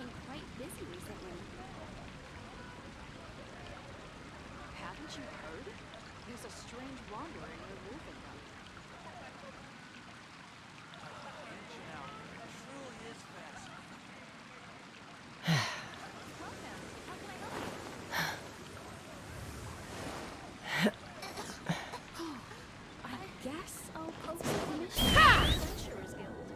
been quite busy recently. Haven't you heard? There's a strange wanderer in your roofing room. Truly is fascinating. Welcome. How can I help you? I guess I'll post a commission to the Adventurers Guild.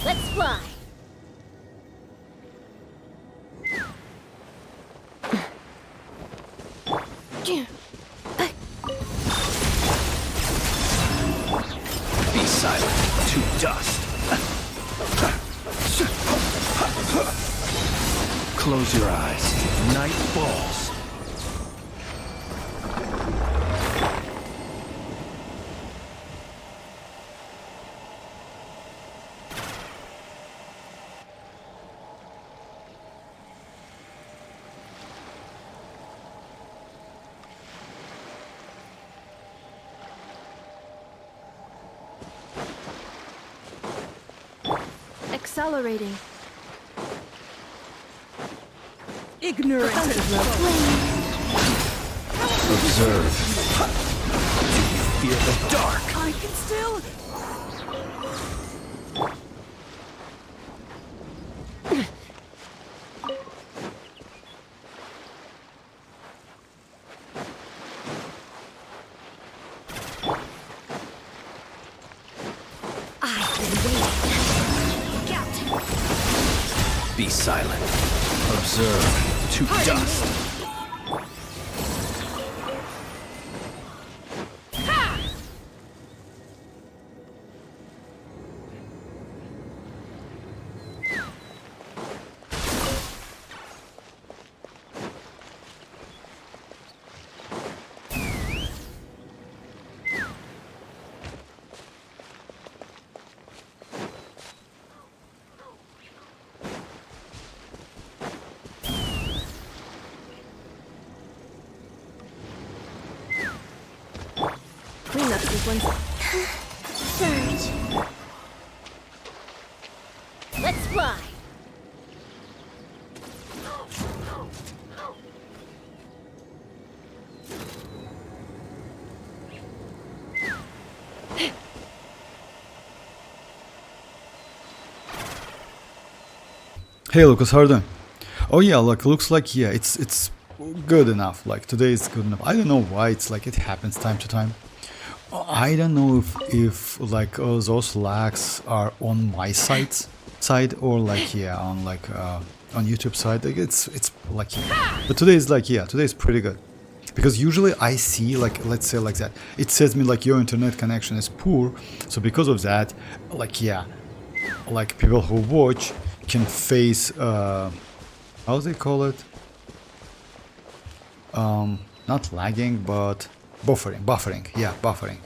Let's fly! Be silent to dust. Close your eyes. Night falls. Accelerating. Ignorant. Observe. Do you fear the dark? I can still. I've been waiting. Look out! Be silent. Observe to dust. Cleanup sequence. Surge. Let's fly. Hey Lucas, how are you doing? Oh yeah, like looks like yeah, it's good enough. Like today is good enough. I don't know why it's like it happens time to time. I don't know if like those lags are on my side or like yeah on like on YouTube side. Like it's like but today is like yeah, today is pretty good. Because usually I see like let's say like that. It says me like your internet connection is poor. So because of that, like yeah, like people who watch can face how do they call it? Not lagging but buffering, yeah, buffering.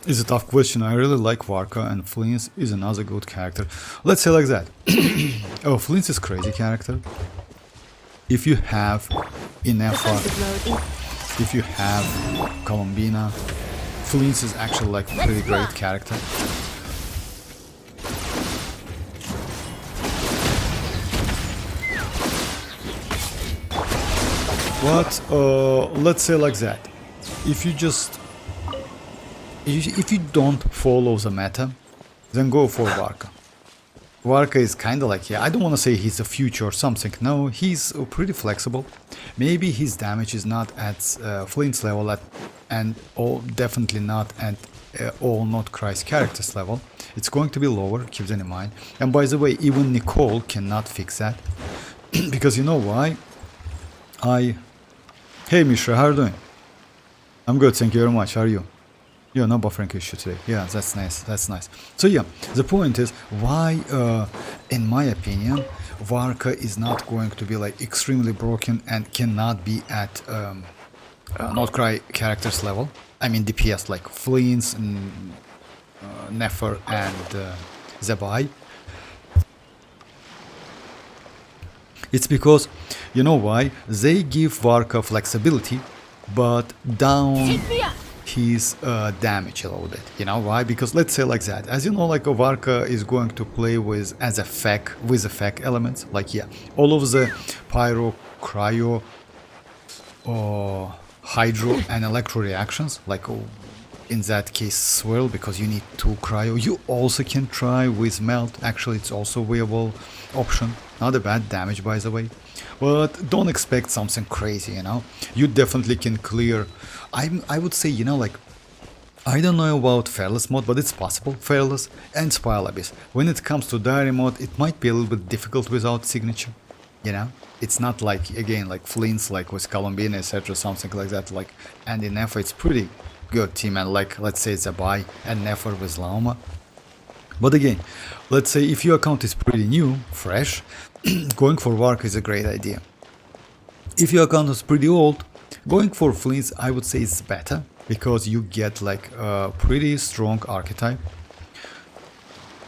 It's a tough question. I really like Varka and Flins is another good character. Let's say like that. Oh, Flins is crazy character. If you have ineffa, if you have Columbina, Flins is actually like a pretty great character. But let's say like that. If you don't follow the meta, then go for Varka. Varka is kind of like, yeah, I don't want to say he's a future or something. No, he's pretty flexible. Maybe his damage is not at Flint's level and definitely not at all Nod-Krai's character's level. It's going to be lower, keep that in mind. And by the way, even Nicole cannot fix that. Because you know why? Hey Mishra, how are you doing? I'm good, thank you very much. How are you? Yeah, no buffering issue today. Yeah, that's nice. That's nice. So yeah, the point is why, in my opinion, Varka is not going to be like extremely broken and cannot be at Nod-Krai characters level. I mean DPS like Flins, Nefer and Zebai. It's because, you know why? They give Varka flexibility, but down Take me up. his damage a little bit. You know why? Because let's say like that. As you know, like Varka is going to play with effect elements. Like yeah, all of the pyro, cryo, hydro and electro reactions. Like in that case swirl, because you need 2 cryo. You also can try with melt. Actually, it's also a viable option. Not a bad damage, by the way. But don't expect something crazy, you know. You definitely can clear. I would say, you know, like, I don't know about Fearless mode, but it's possible. Fearless and Spiral Abyss. When it comes to Diary mode, it might be a little bit difficult without signature, you know. It's not like, again, like Flins, like with Columbina, etc., something like that. Like, and in Nefer, it's pretty good team, and like, let's say Zabai and Nefer with Lauma. But again, let's say if your account is pretty new, fresh, going for Varka is a great idea. If your account is pretty old, going for Flins, I would say is better, because you get like a pretty strong archetype.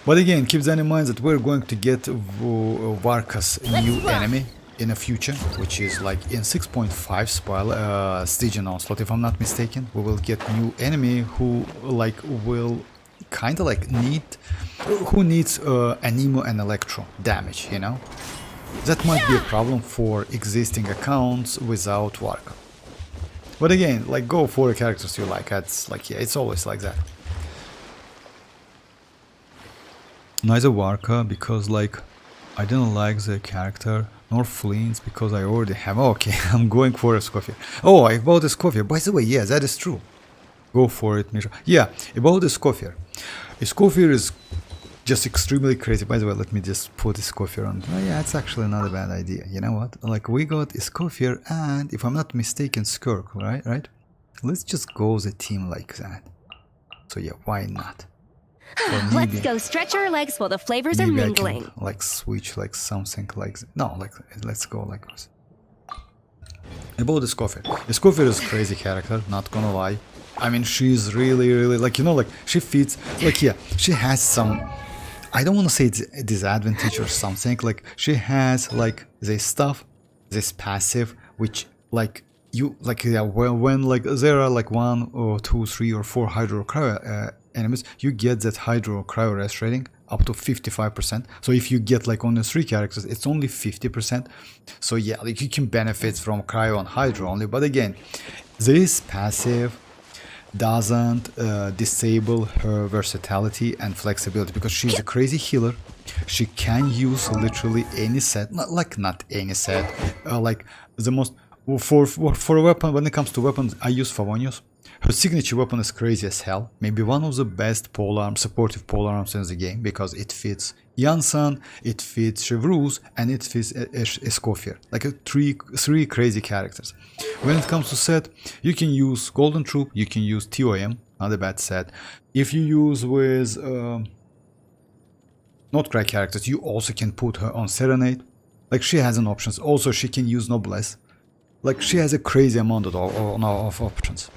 But again, keep that in mind that we're going to get Varka's new enemy in the future, which is like in 6.5 Stygian Onslaught, if I'm not mistaken. We will get new enemy who like will kind of like who needs Anemo and Electro damage, you know. That might be a problem for existing accounts without Varka. But again, like, go for the characters you like. It's like, yeah, it's always like that. Neither Varka, because like I didn't like the character, nor Flins because I already have. Oh, okay, I'm going for a Scofier. Oh, I bought a Scofier. By the way, yeah, that is true. Go for it, Misha. Yeah, about the Scofier. A Scofier is just extremely crazy. By the way, let me just put a Scofier on. Oh, yeah, it's actually not a bad idea. You know what? Like, we got a Scofier and, if I'm not mistaken, Skirk, right? Let's just go the team like that. So yeah, why not? Let's go stretch our legs while the flavors are mingling. I can, like, switch like something like that. No, like, let's go like this. About the Scofier. The Scofier is a crazy character, not gonna lie. I mean, she's really, like, you know, like, she fits, like, yeah, she has some, I don't want to say it's a disadvantage or something, like, she has, like, this stuff, this passive, which, like, you, like, yeah, when like, there are, like, 1 or 2, 3 or 4 Hydro Cryo enemies, you get that Hydro Cryo rest rating up to 55%. So if you get, like, only 3 characters, it's only 50%. So yeah, like, you can benefit from Cryo and Hydro only, but again, this passive doesn't disable her versatility and flexibility, because she's a crazy healer. She can use literally any set, not any set, like the most for a weapon. When it comes to weapons, I use Favonius. Her signature weapon is crazy as hell, maybe one of the best supportive polearms in the game, because it fits iansan, it fits Chevreuse, and it fits Scofier, like three crazy characters. When it comes to set, you can use Golden Troop, you can use TOM, not a bad set. If you use with Nod-Krai characters, you also can put her on Serenade. Like, she has an options. Also, she can use Noblesse. Like, she has a crazy amount of options.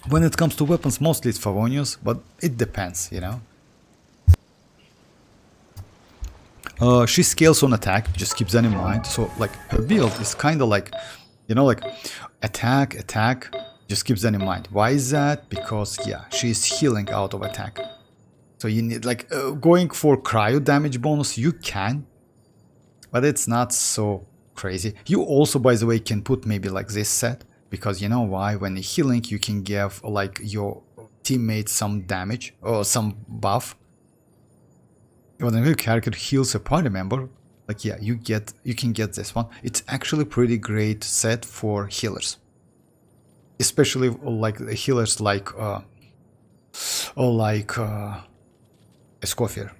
When it comes to weapons, mostly it's Favonius, but it depends, you know. She scales on attack, just keep that in mind. So, like, her build is kind of like, you know, like, attack, just keep that in mind. Why is that? Because, yeah, she's healing out of attack. So you need, like, going for cryo damage bonus, you can, but it's not so crazy. You also, by the way, can put maybe like this set, because you know why? When you're healing, you can give, like, your teammate some damage or some buff. When a character heals a party member, like, yeah, you can get this one. It's actually pretty great set for healers, especially like healers like a Scofier.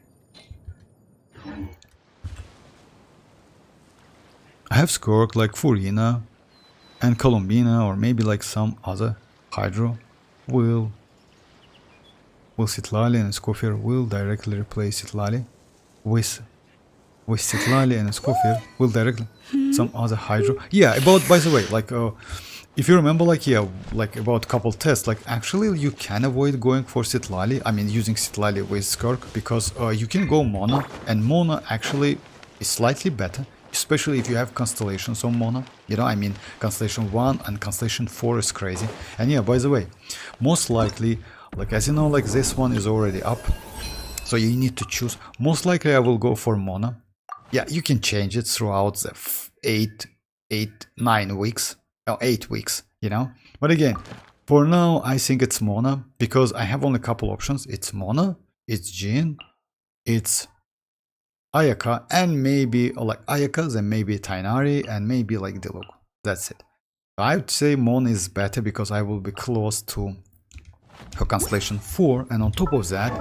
I have Skirk, like Furina and Columbina, or maybe like some other Hydro will Sitlali, and Scofier will directly replace Sitlali with Sitlali, and Scofier will directly some other Hydro. Yeah, by the way, like if you remember, like, yeah, like about couple tests, like actually you can avoid going for Sitlali, I mean using Sitlali with Skirk, because you can go Mona, and Mona actually is slightly better, especially if you have constellations on Mona, you know, I mean Constellation 1 and Constellation 4 is crazy. And yeah, by the way, most likely, like as you know, like this one is already up, so you need to choose. Most likely I will go for Mona. Yeah, you can change it throughout the 9 weeks. 8 weeks, you know, but again, for now I think it's Mona, because I have only a couple options. It's Mona, it's Jin, it's Ayaka, and maybe like Ayaka, then maybe Tainari, and maybe like Diluc. That's it. I would say Mona is better because I will be close to her Constellation 4, and on top of that,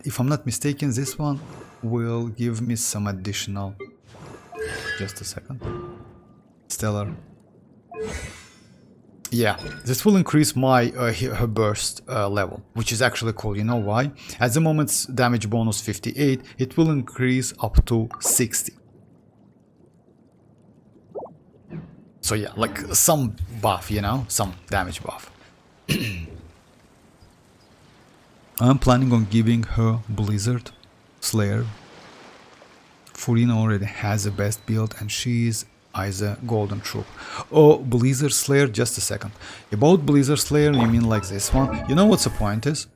if I'm not mistaken, this one will give me some additional, just a second, Stellar. Yeah, this will increase my her burst level, which is actually cool. You know why? At the moment's damage bonus 58, it will increase up to 60. So yeah, like some buff, you know, some damage buff. I'm planning on giving her Blizzard Slayer. Furina already has the best build, and she's Isa Golden Troop. Oh, Blizzard Slayer, just a second. About Blizzard Slayer, you mean like this one? You know what's the point is?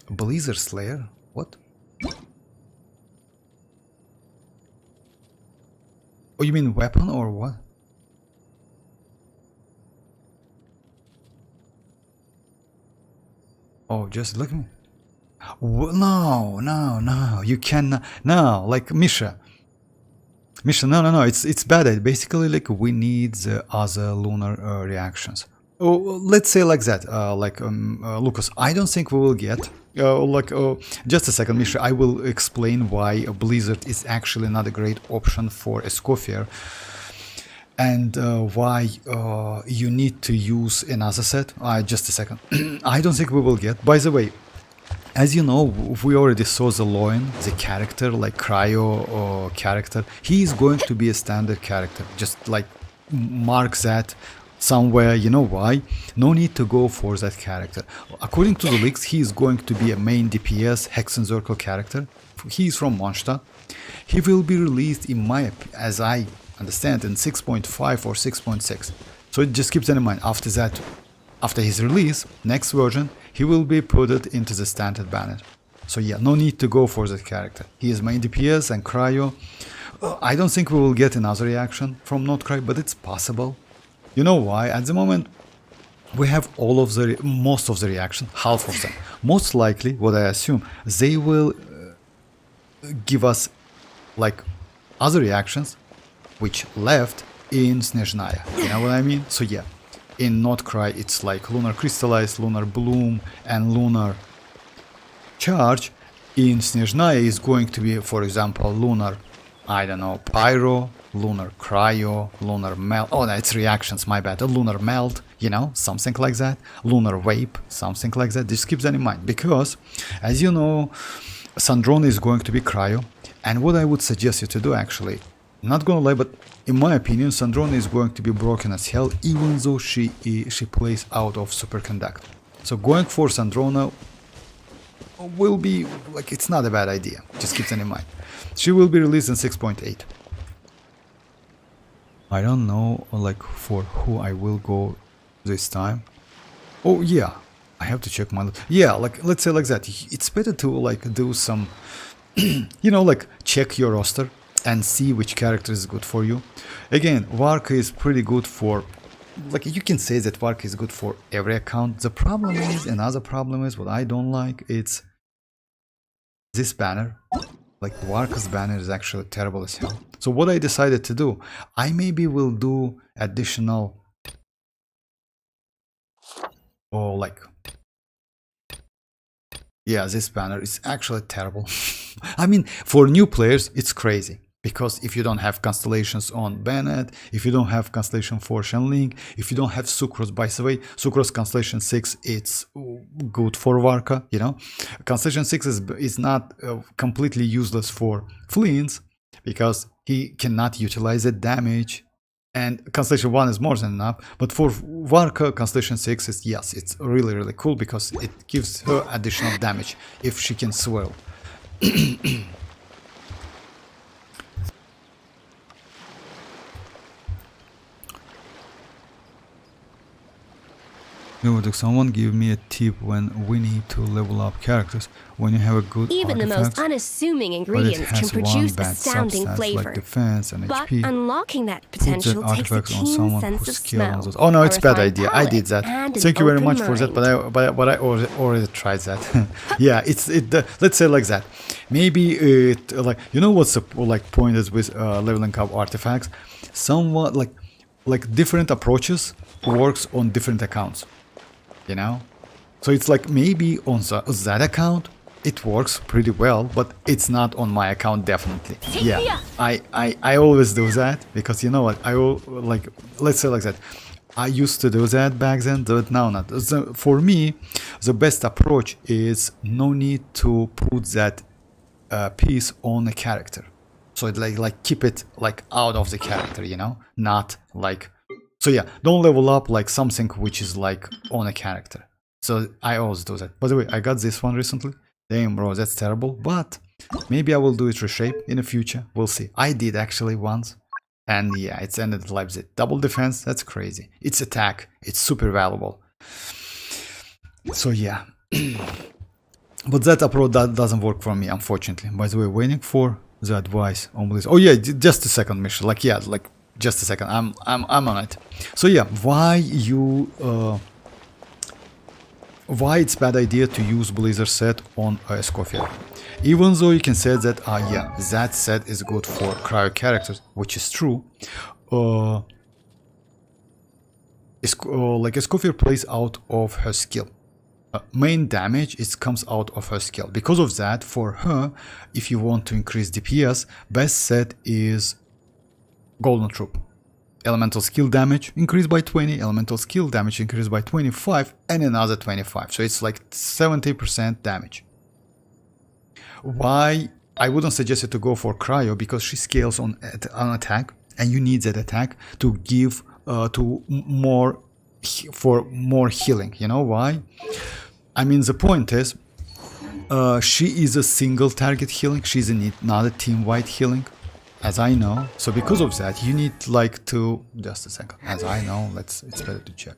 Blizzard Slayer? What? Oh, you mean weapon or what? Oh, just look at me. No, you cannot. No, like Misha, no, it's bad. Basically, like we need the other lunar reactions. Oh, let's say like that. Lucas, I don't think we will get. Just a second, Misha. I will explain why a Blizzard is actually not a great option for Escoffier, and why you need to use another set. Just a second. I don't think we will get. By the way, as you know, we already saw the Loin, the character, like Cryo character. He is going to be a standard character. Just like mark that somewhere. You know why? No need to go for that character. According to the leaks, he is going to be a main DPS Hexen Circle character. He is from Mondstadt. He will be released, in my, as I understand, in 6.5 or 6.6. So just keep that in mind. After that, after his release, next version, he will be put into the standard banner. So yeah, no need to go for that character. He is main DPS and Cryo. I don't think we will get another reaction from Nod-Krai, but it's possible. You know why? At the moment, we have most of the reaction, half of them. Most likely, what I assume, they will give us like other reactions which left in Snezhnaya. You know what I mean? So yeah. In Nod-Krai, it's like Lunar Crystallize, Lunar Bloom, and Lunar Charge. In Snezhnaya is going to be, for example, Lunar, I don't know, Pyro, Lunar Cryo, Lunar Melt. Oh, that's reactions, my bad. A Lunar Melt, you know, something like that. Lunar Vape, something like that. Just keep that in mind, because, as you know, Sandrone is going to be Cryo. And what I would suggest you to do, actually, not gonna lie, but in my opinion, Sandrone is going to be broken as hell, even though she plays out of Superconduct. So going for Sandrone will be, like, it's not a bad idea. Just keep that in mind. She will be released in 6.8. I don't know, like, for who I will go this time. Oh, yeah. I have to check my... Yeah, like, let's say like that. It's better to, like, do some... you know, like, check your roster and see which character is good for you. Again, Varka is pretty good for, like, you can say that Varka is good for every account. The problem is, another problem is, what I don't like, it's this banner. Like, Varka's banner is actually terrible as hell. So what I decided to do, I maybe will do additional, or like, yeah, this banner is actually terrible. I mean, for new players, it's crazy. Because if you don't have constellations on Bennett, if you don't have constellation 4 Shenling, if you don't have Sucrose, by the way, Sucrose constellation 6, it's good for Varka, you know. Constellation 6 is not completely useless for Flins, because he cannot utilize the damage And Constellation 1 is more than enough. But for Varka, Constellation 6 is, yes, it's really, really cool because it gives her additional damage if she can swirl. Would someone give me a tip when we need to level up characters? When you have a good Even the most artifact, unassuming but it ingredients can has one produce bad astounding substance flavor. like defense and But HP. unlocking that Put that potential takes a artifacts on keen someone sense who's of skilled on smell. those. Oh no, a it's bad refined idea. I palate, did that. and an Thank you very open much for that. mind. But I already tried that. Yeah, let's say like that. Maybe it like, you know what's the like point is with leveling up artifacts. Somewhat like different approaches works on different accounts. You know, so it's like maybe on that account it works pretty well, but it's not on my account definitely. Yeah, I always do that because you know what, like, let's say like that. I used to do that back then, but now not. So for me, the best approach is no need to put that piece on a character. So it like keep it like out of the character, you know, not like. So yeah, don't level up like something which is like on a character. So I always do that. By the way, I got this one recently. Damn bro, that's terrible. But maybe I will do it reshape in the future. We'll see. I did actually once. And yeah, it's ended life. Double defense, that's crazy. It's attack. It's super valuable. So yeah. But that approach that doesn't work for me, unfortunately. By the way, waiting for the advice on Blizz. Oh yeah, just a second, Michelle. Like yeah, like just a second. I'm on it. So yeah, why it's bad idea to use Blizzard set on Escoffier. Even though you can say that yeah, that set is good for cryo characters, which is true. Like Escoffier plays out of her skill. Main damage comes out of her skill. Because of that, for her, if you want to increase DPS, best set is Golden Troop. Elemental skill damage increased by 20, elemental skill damage increased by 25, and another 25. So it's like 70% damage. Why I wouldn't suggest it to go for cryo, because she scales on attack, and you need that attack to give for more healing. You know why? I mean, the point is, she is a single target healing. She's not a team-wide healing, as I know. So because of that, you need like to just a second. As I know, it's better to check.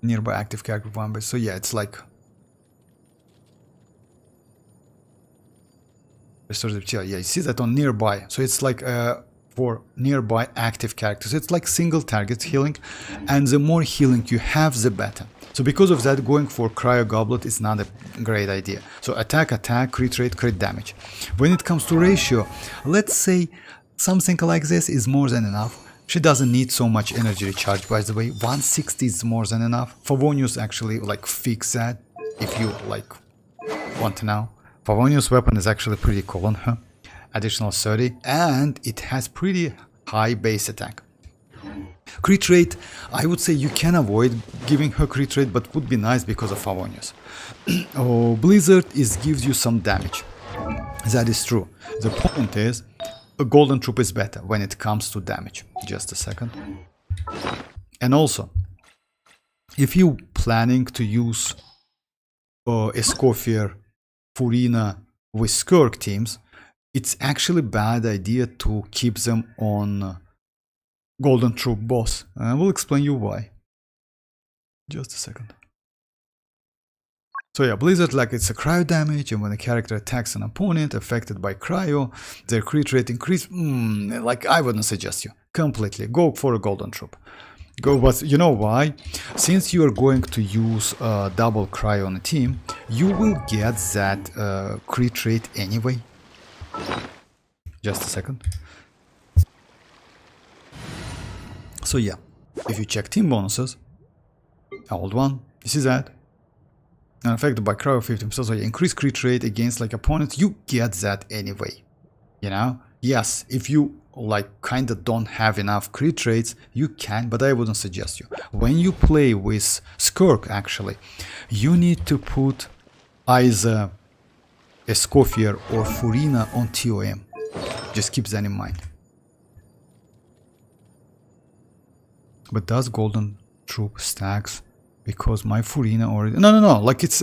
Nearby active character one, but so yeah, it's like yeah, you see that on nearby. So it's like for nearby active characters, it's like single target healing, and the more healing you have, the better. So because of that, going for cryo goblet is not a great idea. So attack, crit rate, crit damage. When it comes to ratio, let's say something like this is more than enough. She doesn't need so much energy recharge, by the way. 160 is more than enough. Favonius actually like fix that, if you like want to know. Favonius weapon is actually pretty cool on her. Additional 30, and it has pretty high base attack. Crit rate, I would say you can avoid giving her crit rate, but would be nice because of Favonius. Oh, Blizzard gives you some damage. That is true. The point is, a Golden Troop is better when it comes to damage. Just a second. And also, if you planning to use Escoffier, Furina with Skirk teams, it's actually a bad idea to keep them on Golden Troop boss. And I will explain you why. Just a second. So yeah, Blizzard, like it's a cryo damage, and when a character attacks an opponent affected by cryo, their crit rate increase. Like I wouldn't suggest you completely. Go for a Golden Troop. Go, but you know why? Since you are going to use double cryo on a team, you will get that crit rate anyway. Just a second. So yeah, if you check team bonuses, old one, you see that? And affected by cryo 50%, so yeah, increase crit rate against like opponents, you get that anyway. You know? Yes, if you like kinda don't have enough crit rates, you can, but I wouldn't suggest you. When you play with Skirk, actually, you need to put either Escoffier or Furina on TOM. Just keep that in mind. But does Golden Troop stacks? Because my Furina already... No, like it's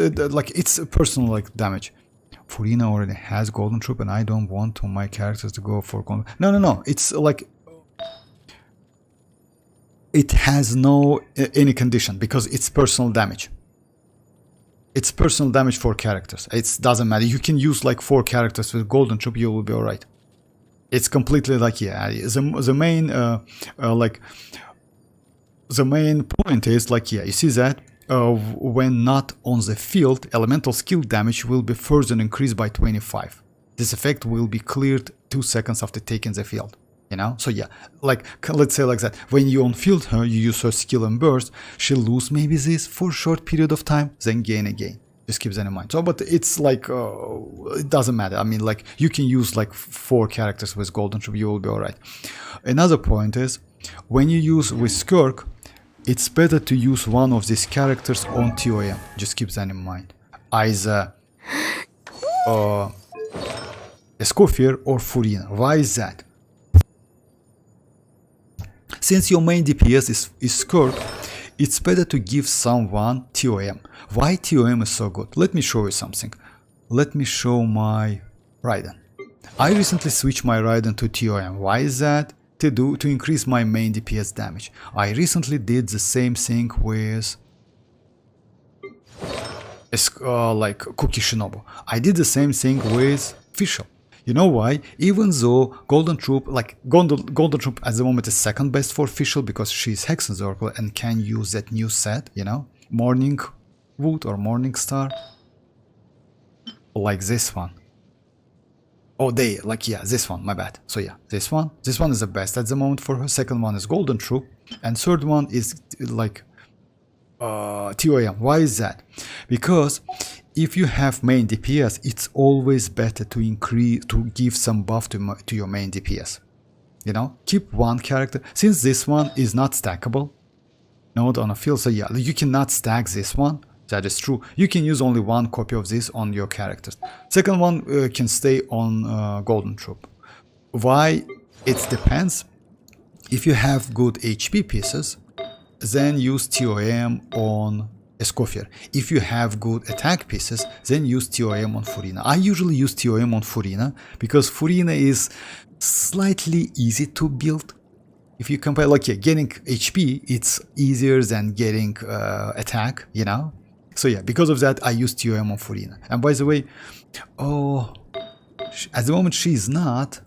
a personal like damage. Furina already has Golden Troop and I don't want my characters to go for Golden... No, it's like... It has no any condition because it's personal damage. It's personal damage for characters. It doesn't matter. You can use like 4 characters with Golden Troop, you will be alright. It's completely like, yeah, the main like... The main point is like, yeah, you see that when not on the field, elemental skill damage will be further increased by 25. This effect will be cleared 2 seconds after taking the field, you know? So yeah, like, let's say like that, when you on field her, you use her skill and burst, she'll lose maybe this for a short period of time, then gain again. Just keep that in mind. So, but it's like, it doesn't matter. I mean, like, you can use like 4 characters with Golden Troop, you will be alright. Another point is, when you use with Skirk, it's better to use one of these characters on TOM. Just keep that in mind. Either Escoffier or Furina. Why is that? Since your main DPS is Skirk, it's better to give someone TOM. Why TOM is so good? Let me show you something. Let me show my Raiden. I recently switched my Raiden to TOM. Why is that? To increase my main DPS damage. I recently did the same thing with like Cookie Shinobu. I did the same thing with Fischl. You know why? Even though Golden Troop, like Golden Troop at the moment is second best for Fischl because she's Hexenzorkel and can use that new set, you know, Morning Wood or Morning Star, like this one. Oh, this one, my bad. So yeah, this one is the best at the moment for her. Second one is Golden Troop, and third one is like TOM. Why is that? Because if you have main DPS, it's always better to give some buff to your main DPS. You know, keep one character. Since this one is not stackable, not on a field, so yeah, you cannot stack this one. That is true. You can use only one copy of this on your characters. Second one can stay on Golden Troop. Why? It depends. If you have good HP pieces, then use TOM on Escoffier. If you have good attack pieces, then use TOM on Furina. I usually use TOM on Furina because Furina is slightly easy to build. If you compare, like, yeah, getting HP, it's easier than getting attack, you know? So yeah, because of that, I use TOM on Furina. And by the way, oh, at the moment she's not,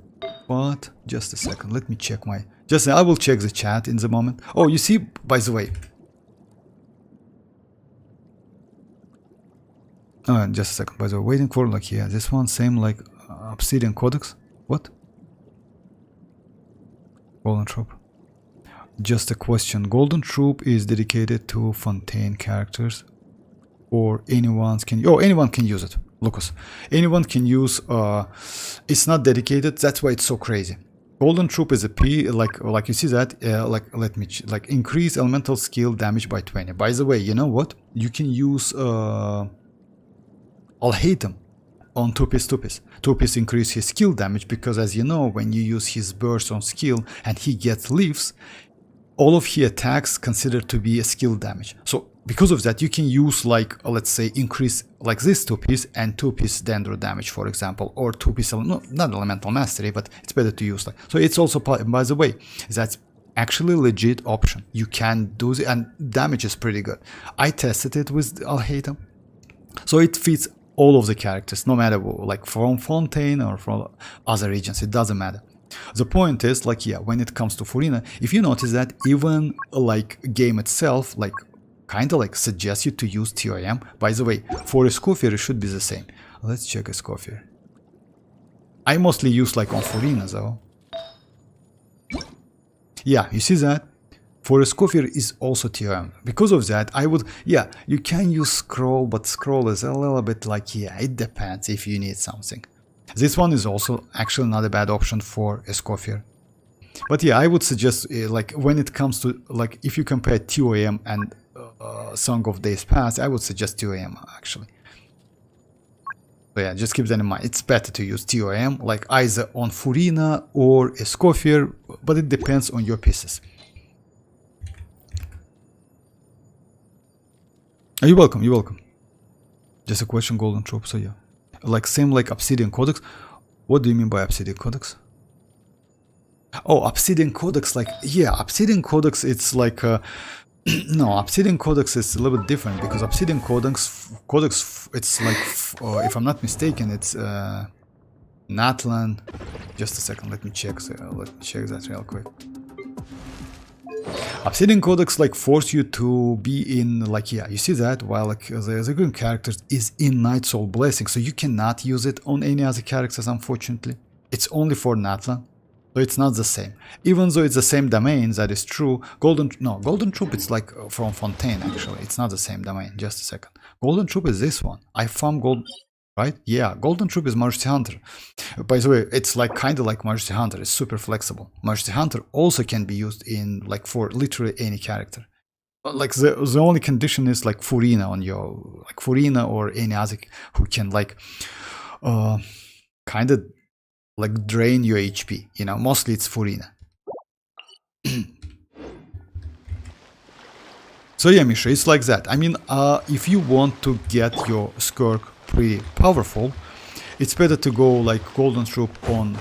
but just a second, let me check my, I will check the chat in the moment. Oh, you see, by the way, oh, just a second, by the way, waiting for, like, yeah, this one, same like Obsidian Codex. What? Golden Troop. Just a question, Golden Troop is dedicated to Fontaine characters? Or anyone can use it, Lucas. Anyone can use. It's not dedicated. That's why it's so crazy. Golden Troop is a P, like you see that. Let me increase elemental skill damage by 20. By the way, you know what? You can use Alhaitham on 2-piece. 2-piece increase his skill damage because, as you know, when you use his burst on skill and he gets leaves, all of his attacks considered to be a skill damage. So because of that, you can use, like, let's say, increase like this 2-piece and 2-piece Dendro damage, for example, or 2-piece, not elemental mastery, but it's better to use like. So it's also, by the way, that's actually a legit option. You can do it, and damage is pretty good. I tested it with Alhaitham, so it fits all of the characters, no matter what, like from Fontaine or from other regions, it doesn't matter. The point is, like, yeah, when it comes to Furina, if you notice that even like game itself, like, kind of like suggests you to use TOM. By the way, for Escoffier, it should be the same. Let's check Escoffier. I mostly use like on Furina though. Yeah, you see that? For Escoffier is also TOM. Because of that, I would, yeah, you can use scroll, but scroll is a little bit like, yeah, it depends if you need something. This one is also actually not a bad option for a Scoffier. But yeah, I would suggest like when it comes to like if you compare TOM and Song of Days Past, I would suggest TOM actually. So yeah, just keep that in mind. It's better to use TOM like either on Furina or a Scoffier, but it depends on your pieces. Oh, you're welcome, you're welcome. Just a question, Golden Troop, so yeah. Like same like Obsidian Codex. What do you mean by Obsidian Codex? Oh, Obsidian Codex, like, yeah, Obsidian Codex, it's like, no, Obsidian Codex is a little bit different, because Obsidian Codex, it's like, if I'm not mistaken, it's Natlan. Just a second, let me check that real quick. Obsidian Codex like force you to be in like, yeah, you see that, while like the good character is in Night Soul Blessing, so you cannot use it on any other characters, unfortunately. It's only for Natlan, so it's not the same. Even though it's the same domain, that is true. Golden Troop, it's like from Fontaine actually. It's not the same domain. Just a second. Golden Troop is this one. I found gold. Right? Yeah, Golden Troop is Majesty Hunter. By the way, it's like kind of like Majesty Hunter. It's super flexible. Majesty Hunter also can be used in like for literally any character. But like the only condition is like Furina on your like Furina or any other who can like kind of like drain your HP. You know, mostly it's Furina. So yeah, Misha, it's like that. I mean, if you want to get your Skirk pretty powerful, it's better to go like Golden Troop on,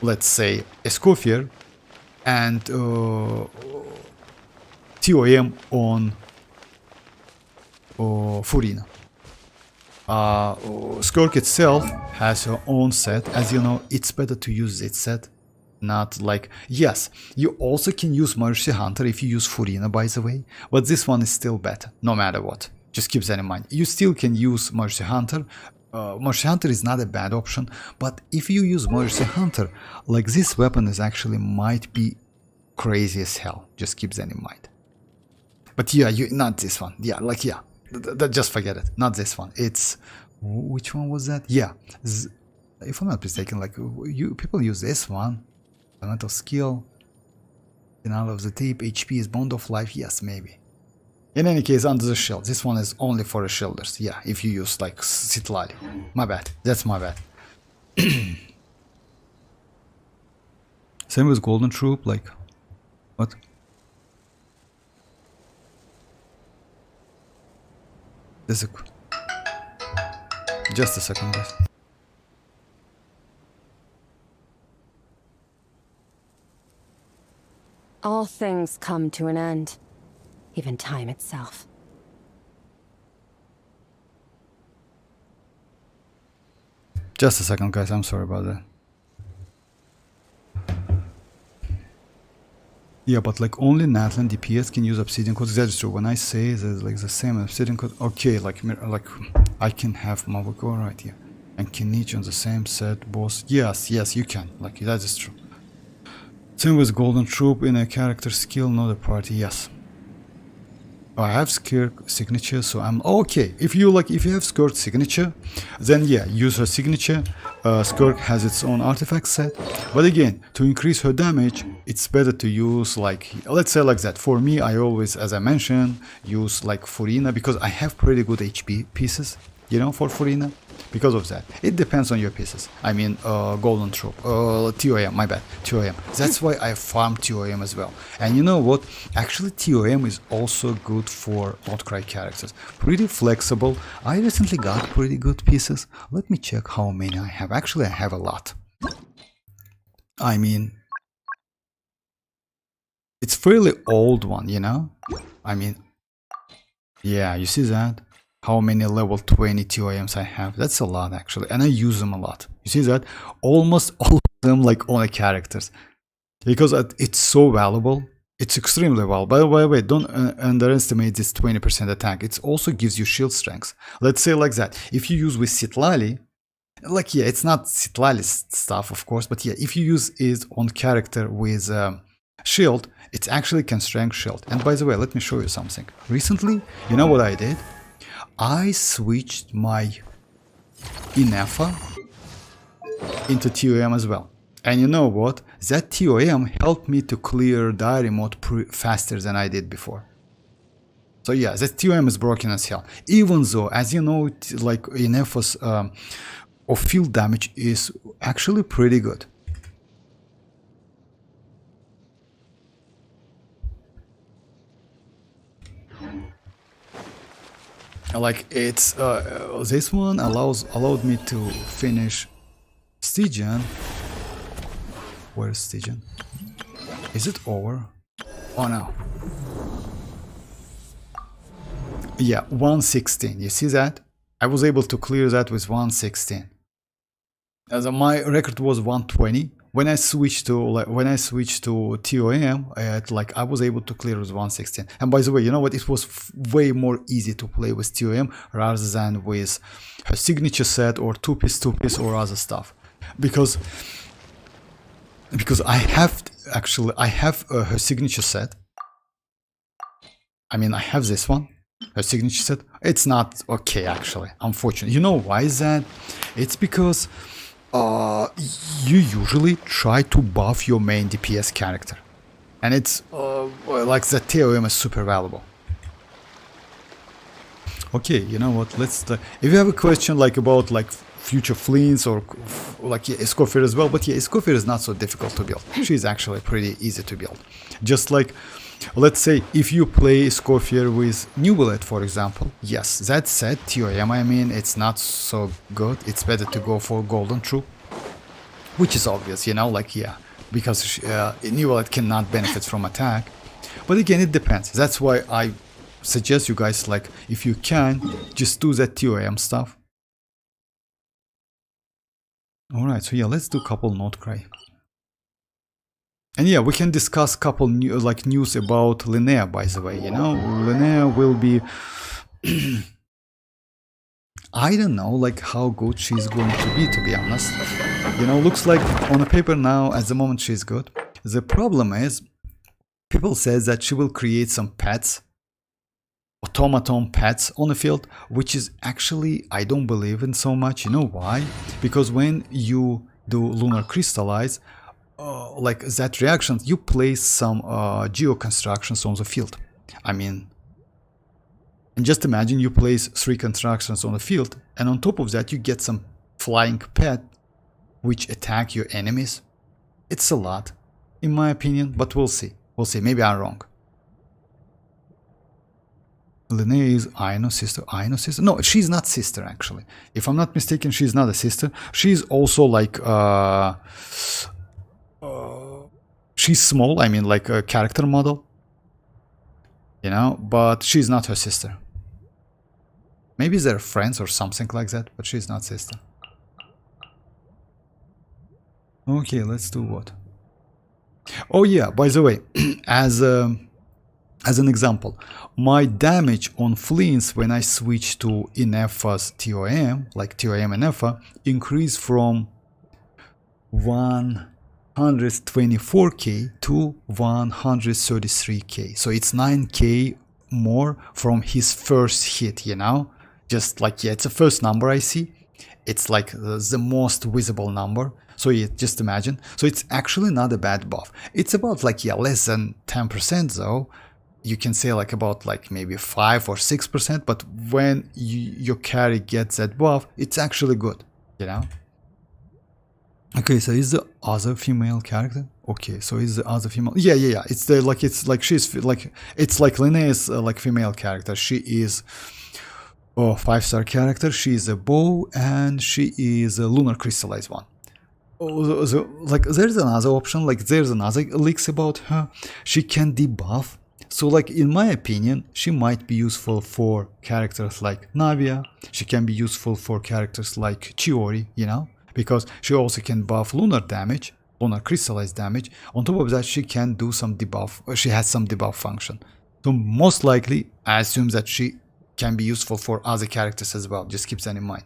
let's say, a Scoffier, and TOM on Furina. Skirk itself has her own set. As you know, it's better to use its set. Not like, yes, you also can use Majesty Hunter if you use Furina, by the way, but this one is still better, no matter what. Just keep that in mind. You still can use Majesty Hunter. Majesty Hunter is not a bad option, but if you use Majesty Hunter, like this weapon is actually might be crazy as hell. Just keep that in mind. But yeah, not this one. Yeah, like yeah, just forget it. Not this one. It's, which one was that? Yeah, if I'm not mistaken, like people use this one. Elemental skill. Final of the tape. HP is bond of life. Yes, maybe. In any case, under the shield. This one is only for the shielders. Yeah, if you use like Sitlali. My bad. That's my bad. Same with Golden Troop. Like, what? This is just a second, guys. All things come to an end. Even time itself. Just a second, guys. I'm sorry about that. Yeah, but like only Natlan DPS can use Obsidian Code. That's true. When I say there's like the same Obsidian Code, okay, like I can have mavuika right here and Kenichi on the same set, boss. Yes, you can. Like that is true. Same with Golden Troop in a character skill, not a party. Yes. I have Skirk signature, so I'm okay. If you have Skirk signature, then yeah, use her signature. Skirk has its own artifact set, but again, to increase her damage, it's better to use like, let's say like that. For me, I always, as I mentioned, use like Furina because I have pretty good HP pieces, you know, for Furina. Because of that, it depends on your pieces. I mean, Golden Troop, TOM, my bad, TOM. That's why I farm TOM as well. And you know what? Actually, TOM is also good for Nod-Krai characters. Pretty flexible. I recently got pretty good pieces. Let me check how many I have. Actually, I have a lot. I mean, it's fairly old one, you know? I mean, yeah, you see that? How many level 20 TOMs I have. That's a lot actually, and I use them a lot. You see that? Almost all of them like on the characters. Because it's so valuable. It's extremely valuable. By the way, don't underestimate this 20% attack. It also gives you shield strength. Let's say like that. If you use with Sitlali, like yeah, it's not Sitlali stuff of course, but yeah, if you use it on character with shield, it actually can strength shield. And by the way, let me show you something. Recently, you know what I did? I switched my ineffa into TOM as well. And you know what? That TOM helped me to clear diary mode faster than I did before. So yeah, that TOM is broken as hell. Even though, as you know, like ineffa's of field damage is actually pretty good. Like it's this one allowed me to finish Stygian. Where's Stygian? Is it over? Oh no. Yeah, 116. You see that? I was able to clear that with 116. As my record was 120. When I switched to TOM, I was able to clear with 116. And by the way, you know what? It was way more easy to play with TOM rather than with her signature set or two-piece or other stuff, because I have her signature set. I mean, I have this one, her signature set. It's not okay actually, unfortunately. You know why is that? It's because you usually try to buff your main DPS character, and it's like the TOM is super valuable. Okay, you know what? Let's. If you have a question like about like future Flins or like Escoffier as well, but yeah, Escoffier is not so difficult to build. She's actually pretty easy to build. Just like, let's say if you play Escoffier with New Bullet, for example, yes, that said, TOM, I mean, it's not so good. It's better to go for Golden Troop, which is obvious, you know, like, yeah, because New Bullet cannot benefit from attack. But again, it depends. That's why I suggest you guys, like, if you can, just do that TOM stuff. Alright, so yeah, let's do a couple Nod-Krai. And yeah, we can discuss couple news about Linnea, by the way, you know. Linnea will be I don't know like how good she's going to be honest. You know, looks like on a paper now at the moment she's good. The problem is people say that she will create some pets, automaton pets on the field, which is actually I don't believe in so much. You know why? Because when you do lunar crystallize, like that reaction, you place some geo constructions on the field. I mean, and just imagine you place 3 constructions on the field, and on top of that you get some flying pet which attack your enemies. It's a lot, in my opinion, but we'll see. We'll see. Maybe I'm wrong. Linnea is Aino's sister. Aino's sister? No, she's not sister actually. If I'm not mistaken, she's not a sister. She's also like she's small, I mean like a character model, you know, but she's not her sister. Maybe they're friends or something like that, but she's not sister. Okay, let's do what? Oh yeah, by the way, as an example, my damage on Flins when I switch to ineffa's TOM, like TOM ineffa, increased from 124k to 133k. So it's 9k more from his first hit, you know? Just like, yeah, it's the first number I see. It's like the most visible number. So yeah, just imagine. So it's actually not a bad buff. It's about like, yeah, less than 10% though. You can say like about like maybe 5 or 6%, but when your carry gets that buff, it's actually good, you know? Okay, so is the other female character? Okay, so is the other female? Yeah. It's the like she's like it's like Linnea's like female character. She is a 5-star character. She is a bow and she is a lunar crystallized one. Oh, so, like there's another option. Like there's another leaks about her. She can debuff. So like in my opinion, she might be useful for characters like Navia. She can be useful for characters like Chiori, you know, because she also can buff lunar damage, lunar crystallized damage. On top of that, she can do some debuff. She has some debuff function. So most likely, I assume that she can be useful for other characters as well. Just keep that in mind.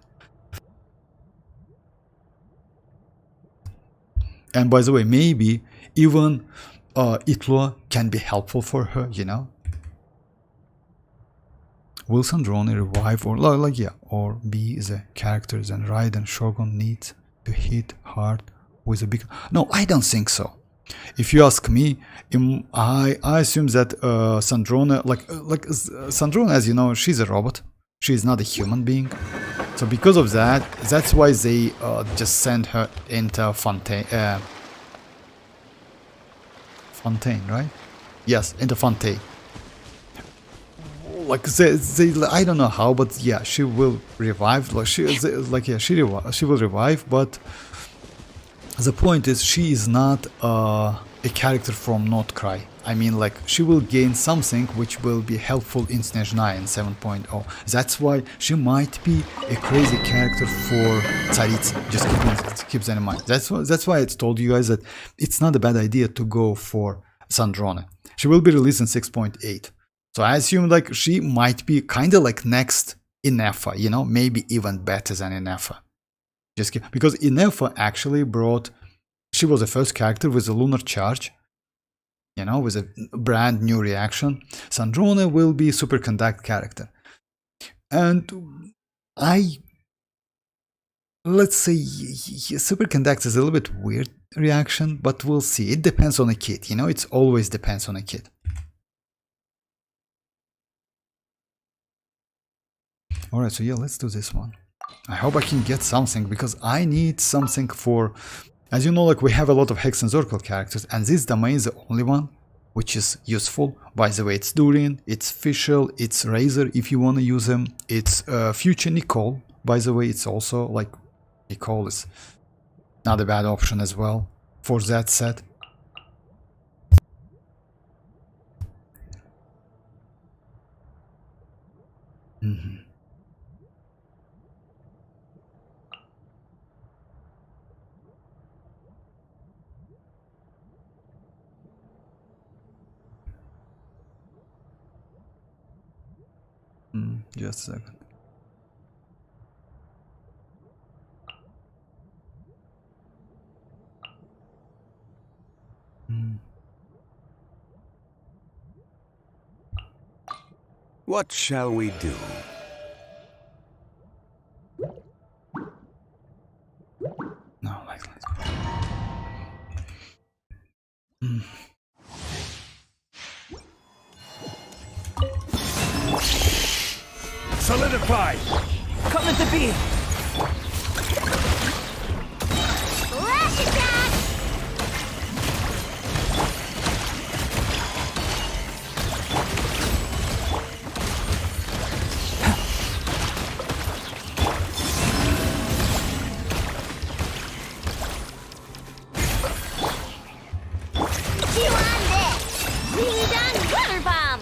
And by the way, maybe even Itlua can be helpful for her, you know. Will Sandrone revive or like yeah, or be the characters and Raiden Shogun needs? to hit hard with a big... No, I don't think so. If you ask me, I assume that Sandrone, Sandrone, as you know, she's a robot. She's not a human being. So because of that, that's why they just send her into Fontaine, right? Yes, into Fontaine. Like they, I don't know how, but yeah, she will revive. She will revive. But the point is, she is not a character from Nod-Krai. I mean, like, she will gain something which will be helpful in Stage 9 7.0. That's why she might be a crazy character for Tsaritsa. Just keep that in mind. That's why I told you guys that it's not a bad idea to go for Sandrone. She will be released in 6.8. So I assume like she might be kind of like next Ineffa, you know, maybe even better than Ineffa. Because Ineffa actually brought, she was the first character with a lunar charge, you know, with a brand new reaction. Sandrone will be superconduct character. And let's say superconduct is a little bit weird reaction, but we'll see. It depends on a kit, you know, it always depends on a kit. Alright, so yeah, let's do this one. I hope I can get something, because I need something for... As you know, like, we have a lot of Hex and Zircle characters, and this domain is the only one which is useful. By the way, it's Durin, it's Fischl, it's Razor if you want to use them, it's future Nicole. By the way, it's also, like, Nicole is not a bad option as well for that set. Just a second. What shall we do? No, like that. Solidify! Come at the beam! Flash attack! Chew on this! Really done, water bomb!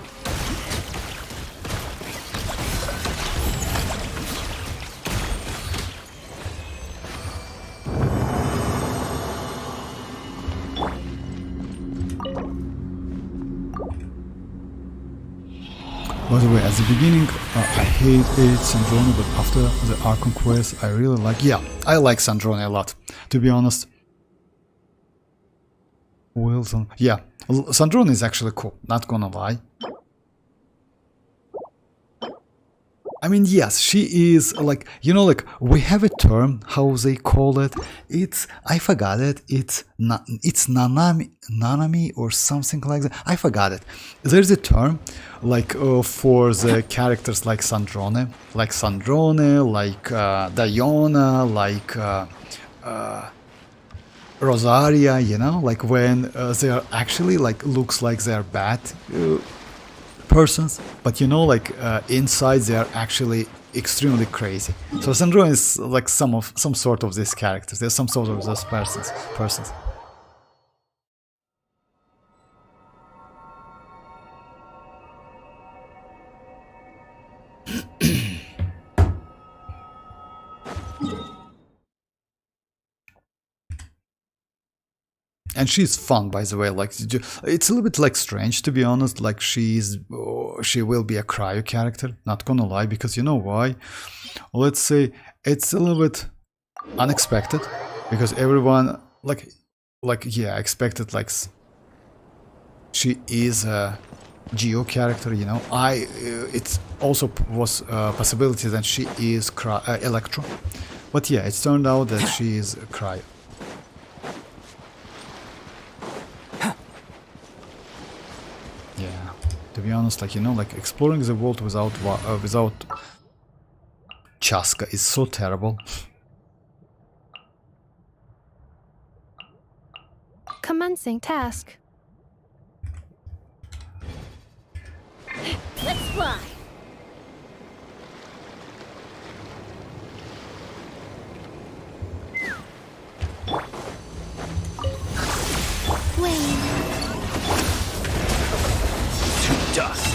By the way, at the beginning, I hate Sandrone, but after the Archon quest, I really like... Yeah, I like Sandrone a lot, to be honest. Wilson... Yeah, Sandrone is actually cool, not gonna lie. I mean, yes, she is, like, you know, like, we have a term, how they call it, it's, I forgot it, it's nanami or something like that, I forgot it. There's a term, like, for the characters like Sandrone, like Diona, like, Rosaria, you know, like, when they are actually, like, looks like they're bad persons, but you know, like, inside they are actually extremely crazy. So Sandrone is like some sort of these characters. There's some sort of those persons. And she's fun, by the way. Like, it's a little bit like strange, to be honest. Like, she will be a cryo character. Not gonna lie, because you know why? Let's say it's a little bit unexpected, because everyone yeah, expected, like, she is a Geo character. You know, it's also was a possibility that she is Electro. But yeah, it's turned out that she is a cryo. Yeah, to be honest, like, you know, like exploring the world without chasca is so terrible. Commencing task. Let's fly. Wait. To dust.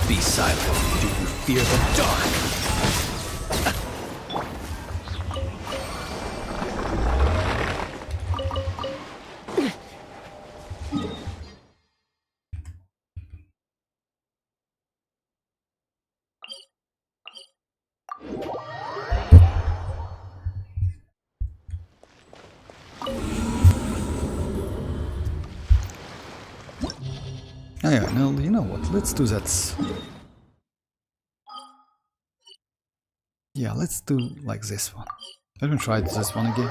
Be silent. Do you fear the dark? Yeah, no, you know what? Let's do that. Yeah, let's do like this one. Let me try this one again.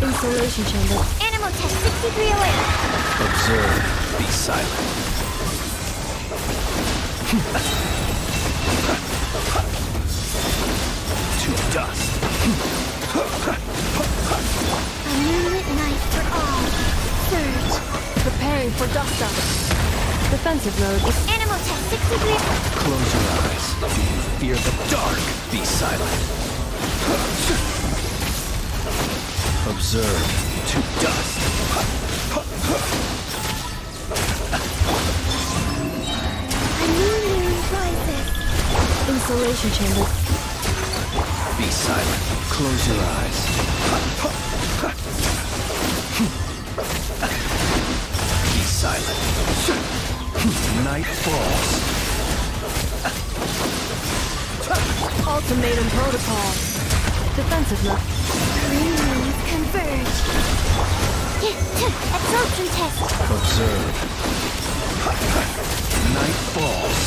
Installation chamber. Animal test 6308. Observe. Be silent. To dust. A moonlit night for all. Surge. Preparing for dust up. Defensive mode. Animal test 63. Close your eyes. Do you fear the dark? Be silent. Observe. To dust. A new moon rises. Installation chamber. Be silent. Close your eyes. Be silent. Night falls. Ultimatum protocol. Defensive mode. Green moons converge. Absorption test. Observe. Night falls.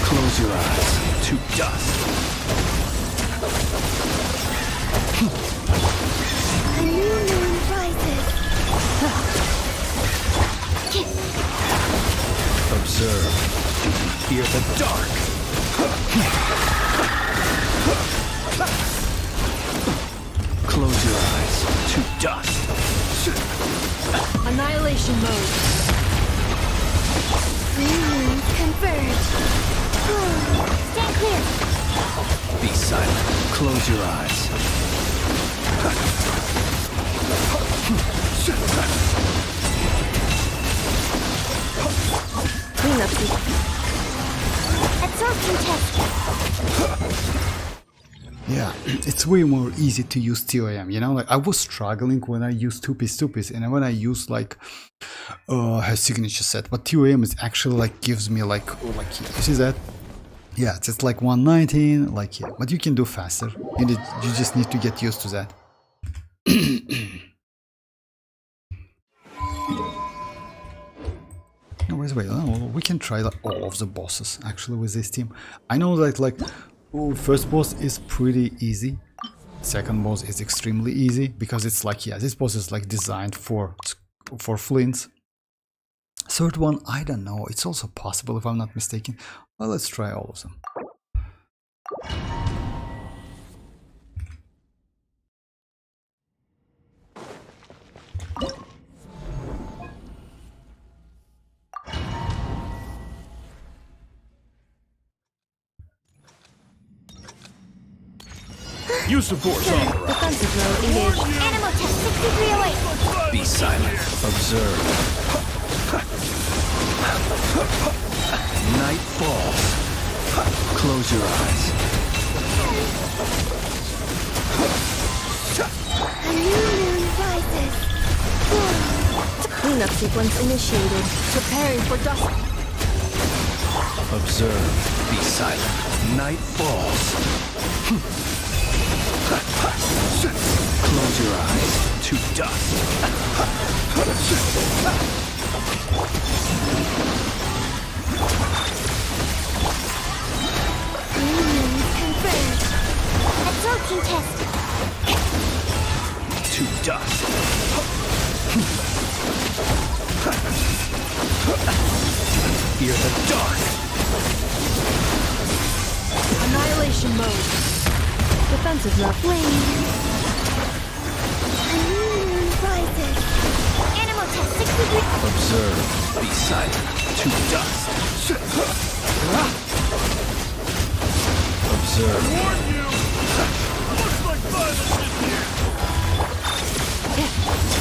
Close your eyes. To dust. A new moon rises. Observe. Do you fear the dark? Close your eyes. To dust. Annihilation mode. Green moons converge. Stand clear. Be silent. Close your eyes. Cleanup sequence. Absorption test. Yeah, it's way more easy to use TOM, you know, like I was struggling when I used 2piece and when I use like her signature set, but TOM is actually like gives me like, oh, like you see that? Yeah, it's just like 119, like, yeah, but you can do faster. You just need to get used to that. No, wait, we can try like all of the bosses actually with this team. I know that like first boss is pretty easy, second boss is extremely easy because it's like, yeah, this boss is like designed for Flins. Third one, I don't know, it's also possible if I'm not mistaken. Well, let's try all of them. Use the force on the rock. Defensive mode engaged. Animal test 6308. Be silent. Observe. Night falls. Close your eyes. A new moon rises. Cleanup sequence initiated. Preparing for dusk. Observe. Be silent. Night falls. Close your eyes to dust. New moon confirmed. Absorption test. To dust. Fear the dark. Annihilation mode. Defensive mode. Flame. A new moon rises. Animal test 63. Observe. Be silent. To dust. Observe.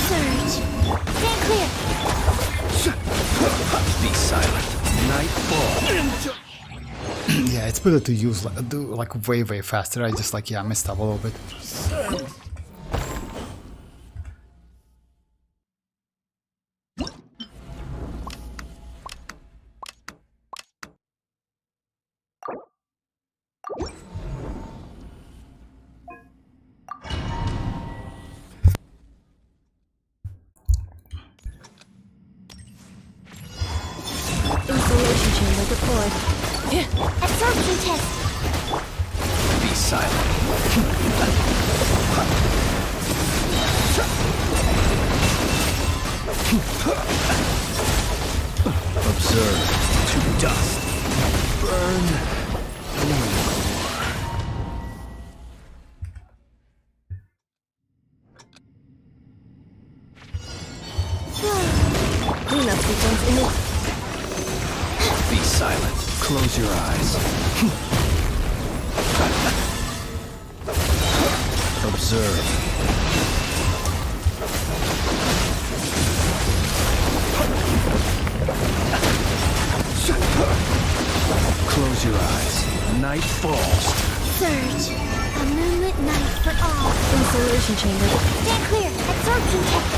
Surge. Stand clear. Be silent. Night falls. Yeah, it's better to use do way faster. I just messed up a little bit. Installation chamber deployed. Absorption test. Be silent. Observe. To dust. Burn. Cleanup sequence initiated. Be silent. Close your eyes. Observe. Close your eyes. Night falls. Surge. A moonlit night for all. Installation chamber. Stand clear. Absorption test.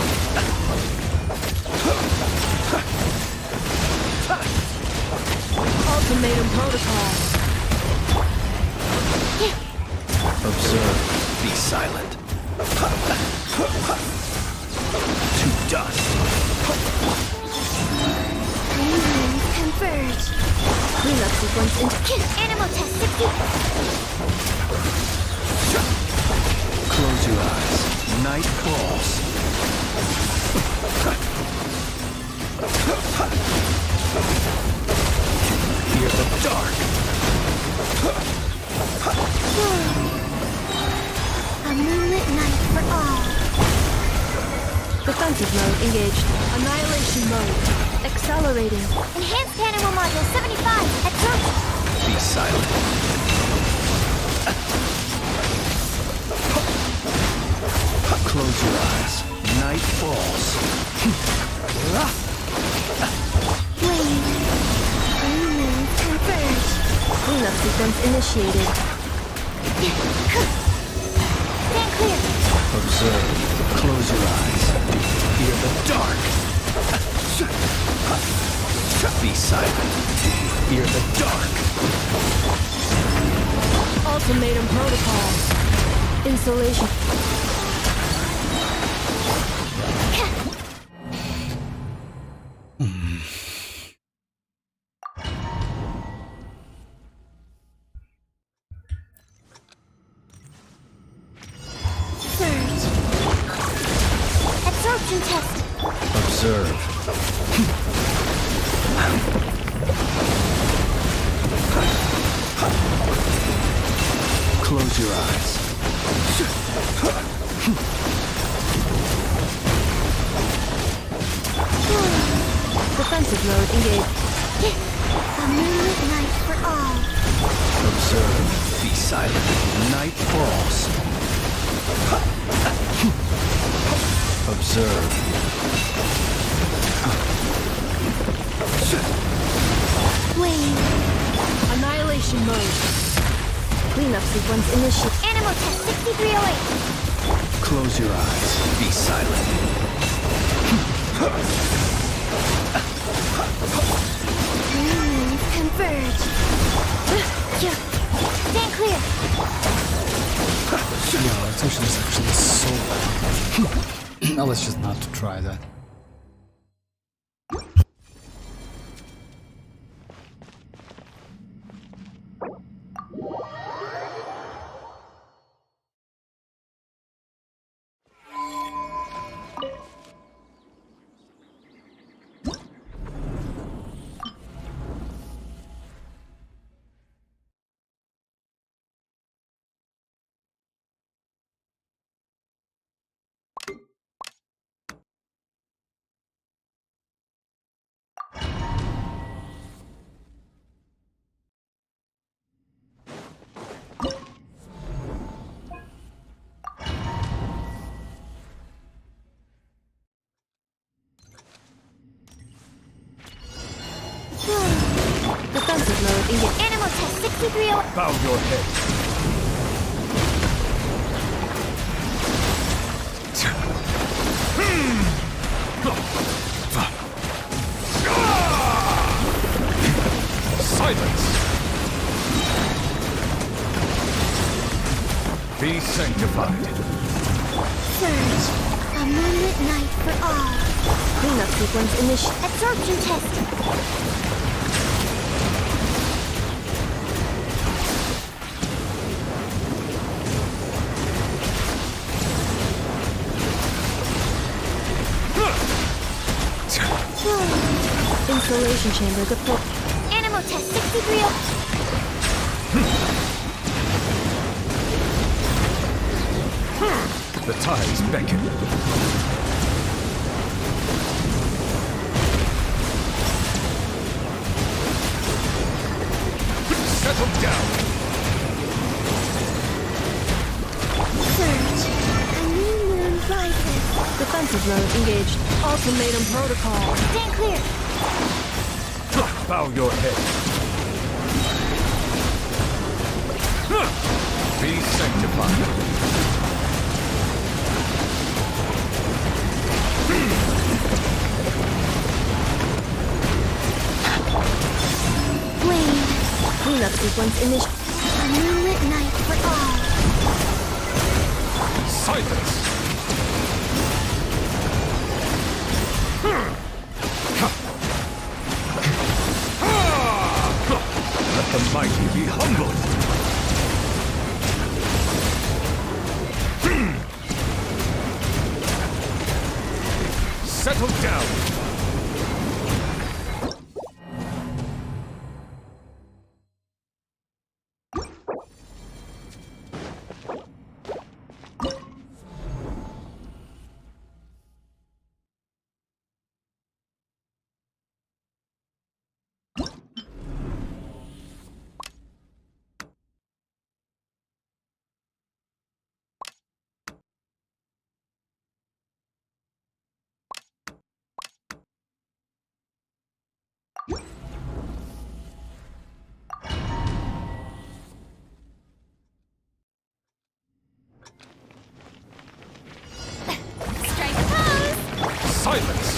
Ultimatum protocol. Observe. Be silent. To dust. New moons converge. Cleanup sequence Animal test 60. Close your eyes. Night falls. Fear the dark. A moonlit night for all. Defensive mode engaged. Annihilation mode. Accelerating. Enhanced animal module 75. Absorption. Be silent. Close your eyes. Night falls. Flame. New moons converge. Cleanup sequence initiated. Stand clear. Observe. Close your eyes. Fear the dark. Be silent. Fear the dark. Ultimatum protocol. Installation. Surge. Absorption test. Observe. Close your eyes. Defensive mode engaged. A moonlit night for all. Observe. Be silent. Night falls. Observe. Wave. Annihilation mode. Cleanup sequence initiated. Animal test 6308. Close your eyes. Be silent. Converge. Stand clear. Yeah, rotation is actually so bad. Now let's just not to try that. Defensive mode engaged. Animal test 6308. Bow your head. Silence! Be sanctified. Surge. A moonlit night for all. Cleanup sequence initiated. Absorption test. Installation chamber deployed. Animal test 6308. The tides beckon. Settle down. Surge. A new moon rises. Defensive mode engaged. Ultimatum protocol. Stand clear. Bow your head. Be sanctified. Wave. Cleanup sequence initiated. A moonlit night for all. Silence. Let the mighty be humbled. Settle down. Strike a pose. Silence.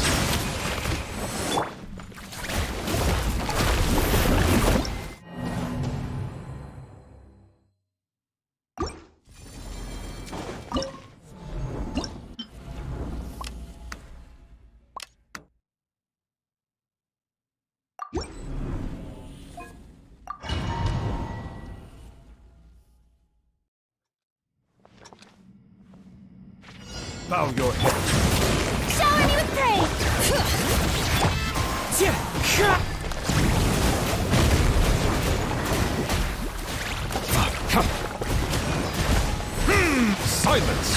Bow your head. Shower me with praise. Silence.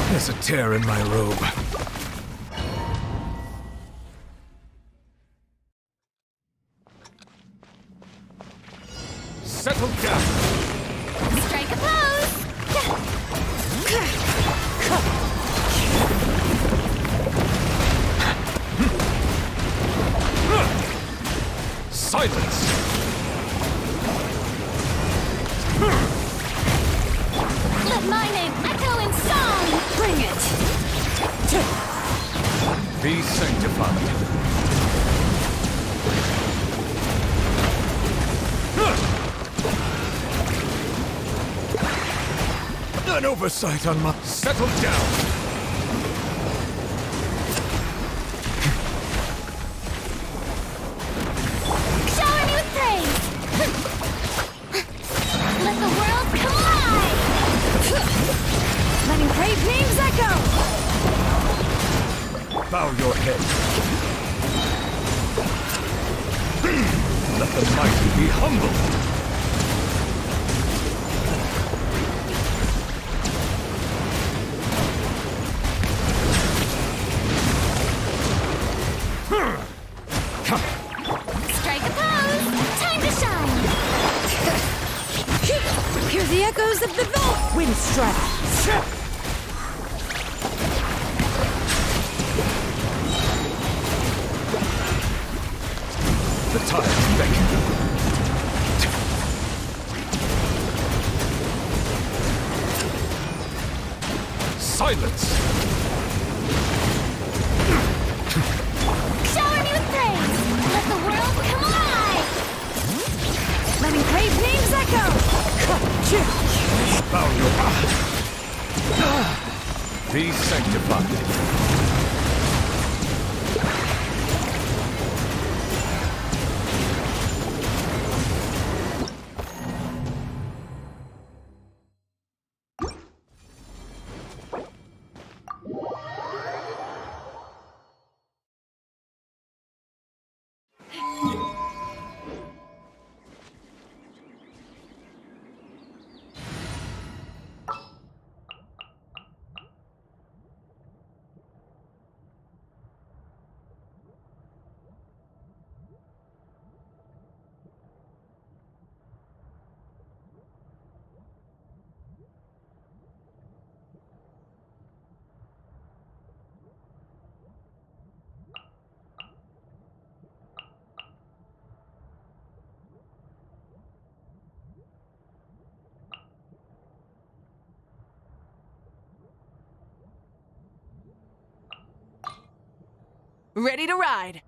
There's a tear in my robe. Silence! Let my name echo in song! Bring it! Be sanctified. An oversight on my... Settle down! Shower me with praise! Let the world come alive! Letting great names echo! Bow your head. Let the mighty be humble. Strike a pose! Time to shine! Hear the echoes of the vault! Wind strike! The tides beckon. Silence! Shower me with praise! Let the world come alive! Letting great names echo! Bow your... Be sanctified. Ready to ride.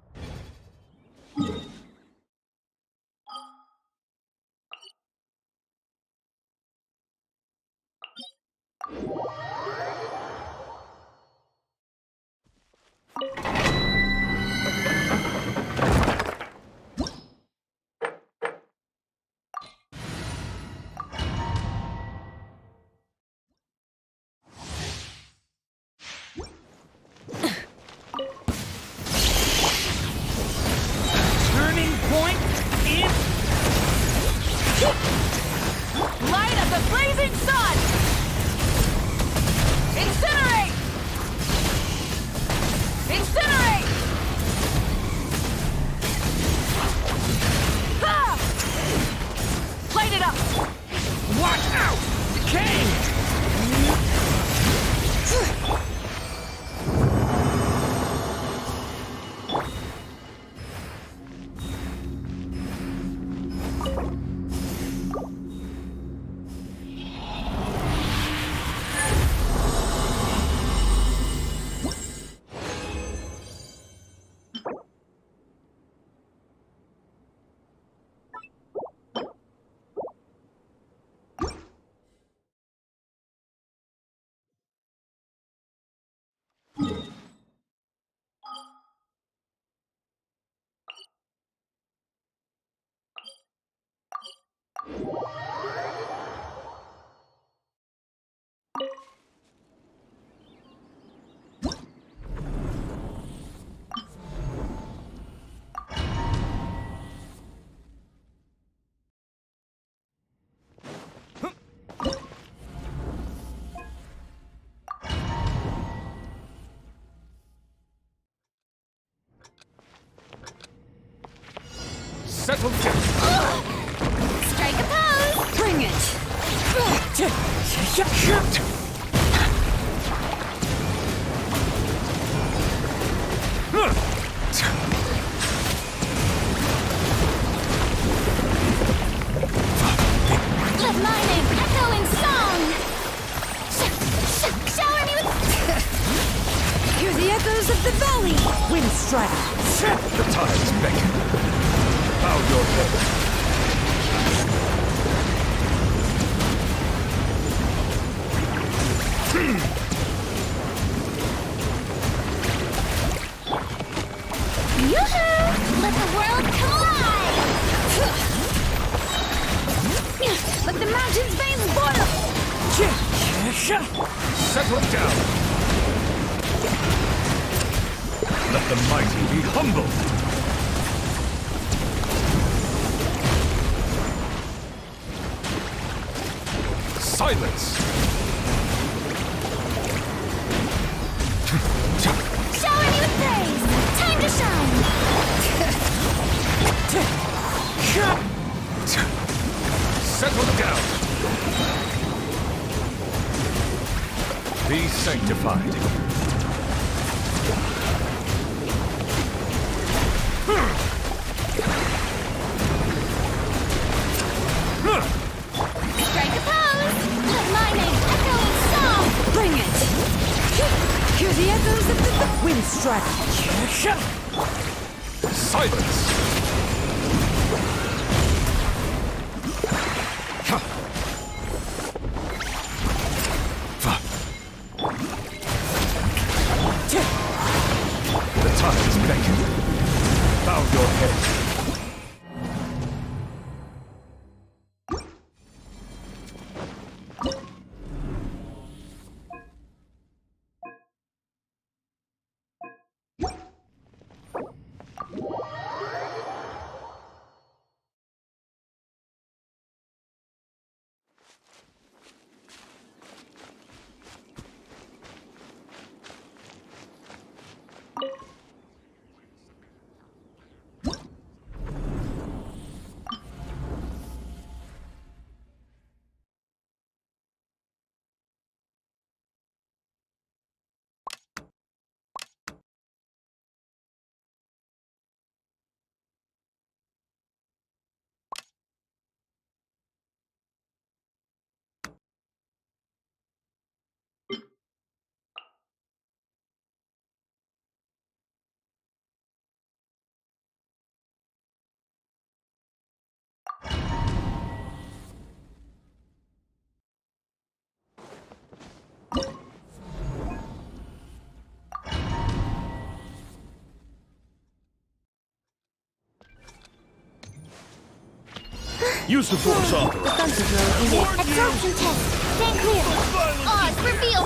echoes of the valley! Wind strike! The tides beckon. Bow your head. Yoo-hoo! Let the world come alive! Let the mountain's veins boil! Settle down. Let the mighty be humbled. Silence. Shower me with praise! Time to shine! Settle down. Be sanctified. Strike a pose! Let my name echo in song! Bring it! Hear the echoes of the wind strike! Silence. The tides beckon. Bow your head. Use the force authorized. Absorption test! Stand clear! Oz, reveal!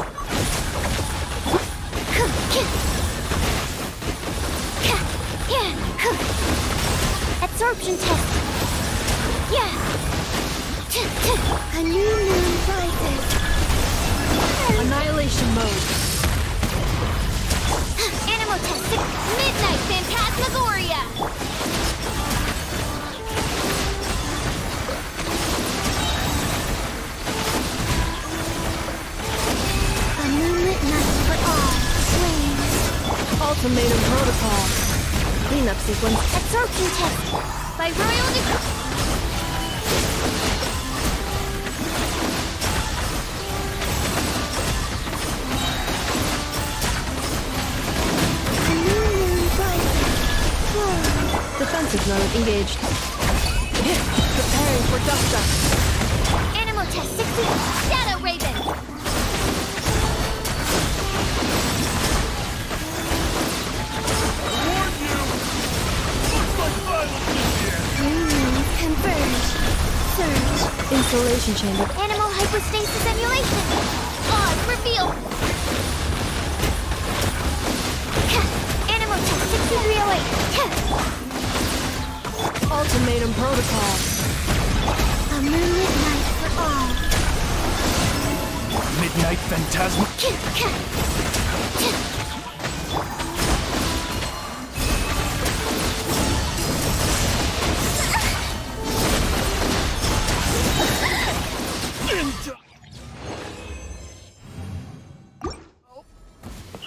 Absorption test! Yeah! A new moon rises! Annihilation mode. Animal test! Midnight Phantasmagoria! A moonlit night for all. Flames. Ultimatum protocol. Cleanup sequence. Absorption test by Royal Nicole. A new moon rises. Defensive mode engaged. Preparing for dust up. Animal test 60. Shadow Raven. Converge. Surge. Installation chamber. Animal hypostasis emulation. Oz, reveal. Animal test 6308. Ultimatum protocol. A moonlit night for all. Midnight Phantasma.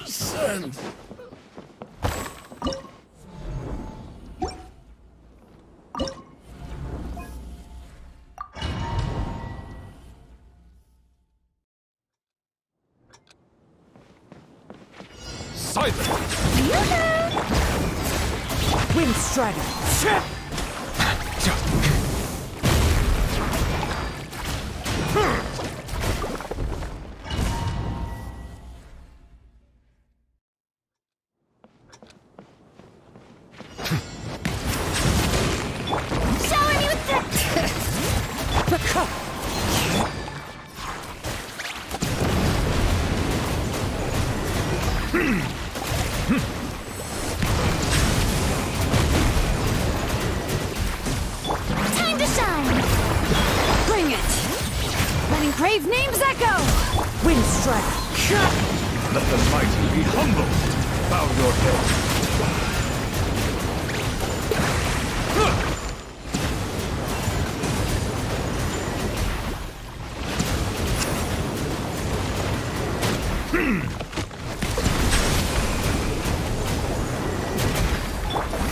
Send. Silence! Wind Strider! Shower me with the... Time to shine! Bring it! Letting brave names echo! Wind Strider! Let the mighty be humble! Bow your head!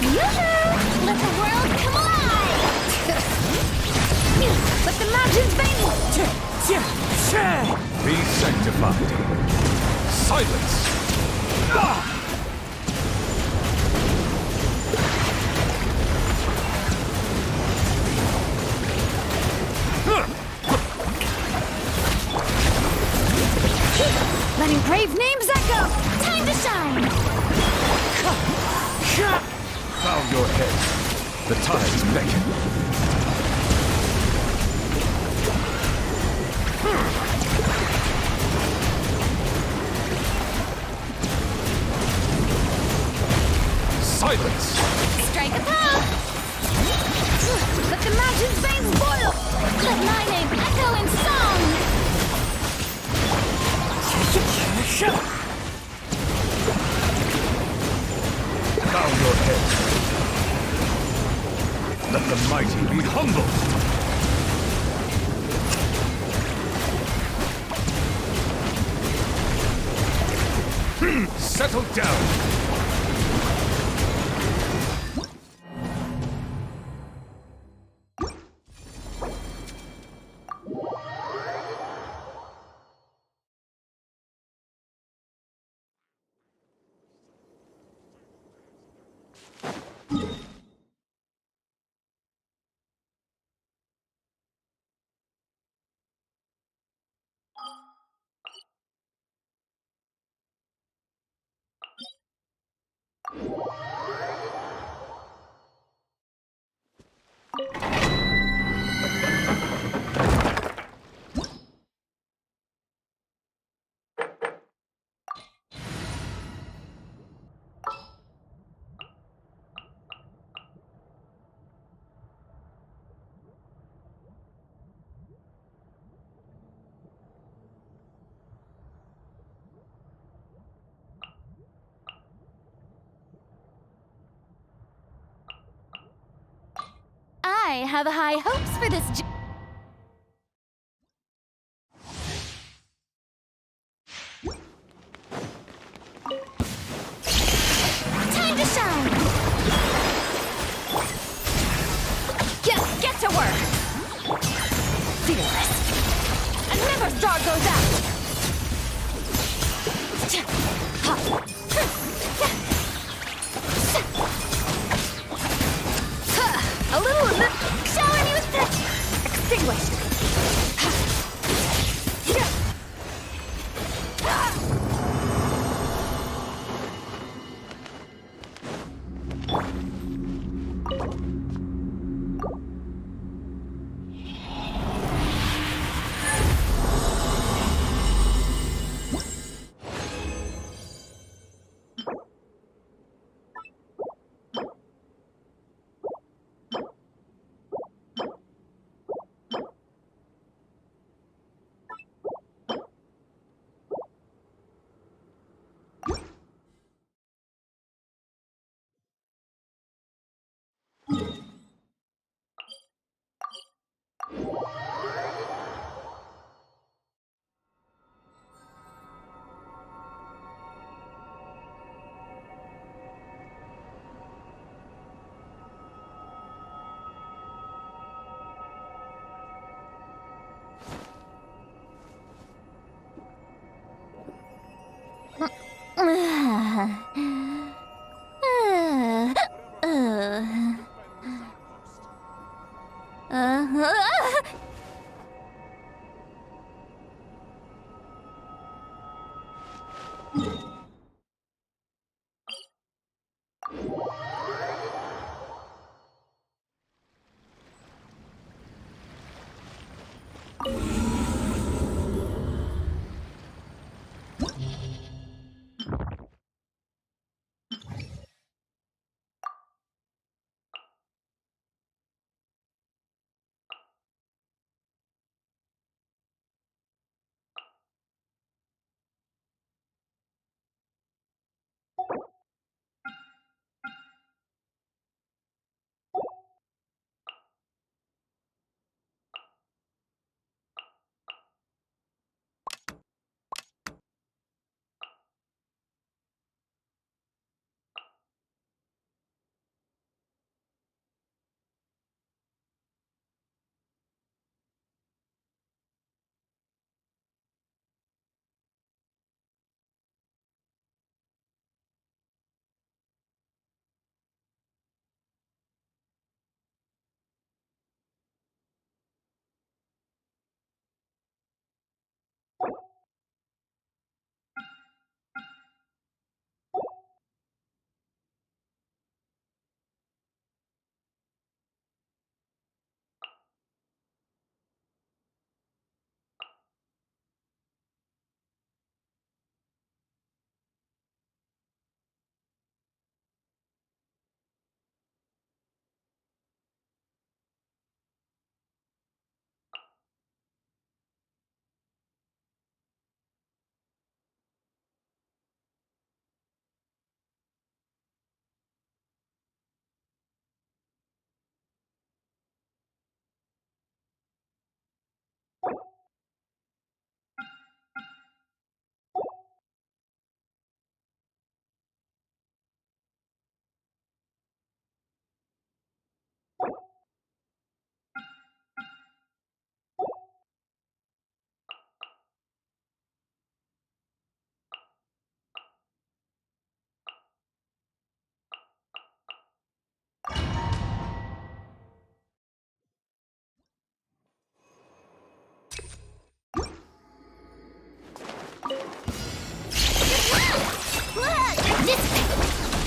Yoo-hoo! Let the world come alive! Let the mountains vein! Be sanctified! Silence! Letting brave names echo! Time to shine! Bow your head! The tides beckon! Silence! Strike a pose! Let the mountain's veins boil! Let my name echo in song! Bow your head! Let the mighty be humble! Settle down! I have high hopes for this. Time to shine. Get to work. Fearless. A never star goes out. A little of this. Shower me with this. Extinguished.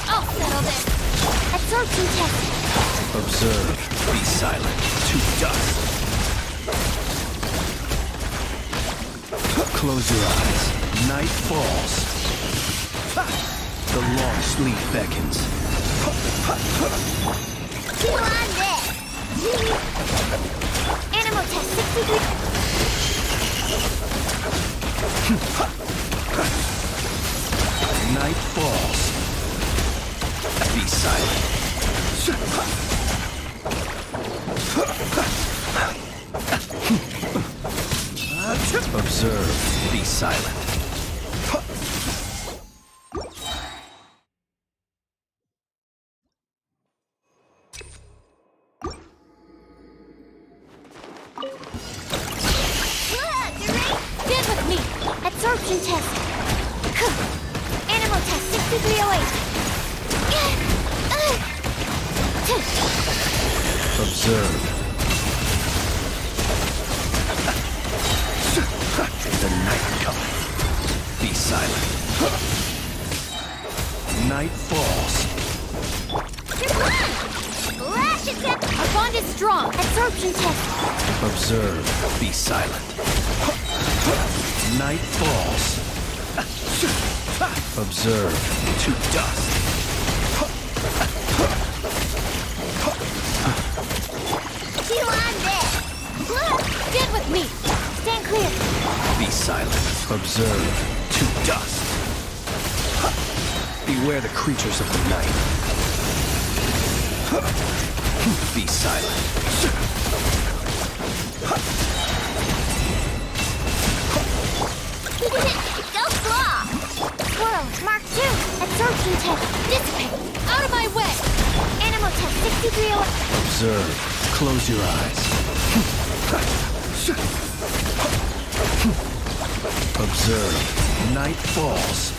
I'll settle this. Absorption test. Observe. Be silent. To dust. Close your eyes. Night falls. The long sleep beckons. Feel on this. Animal test 63. Night falls. Be silent. Observe. Be silent. Get with me. Absorption test. Animal test 6308. Observe. The night coming. Be silent. Night falls. Lash attempt. Our bond is strong. Absorption test. Observe. Be silent. Night falls. Observe. To dust. Feel on this. Get with me. Stand clear. Be silent. Observe. To dust. Beware the creatures of the night. Be silent. Go claw. Squirrel, Mark 2. Absorption test. Dissipate. Out of my way. Animal test 6308. Observe. Close your eyes. Observe. Night falls.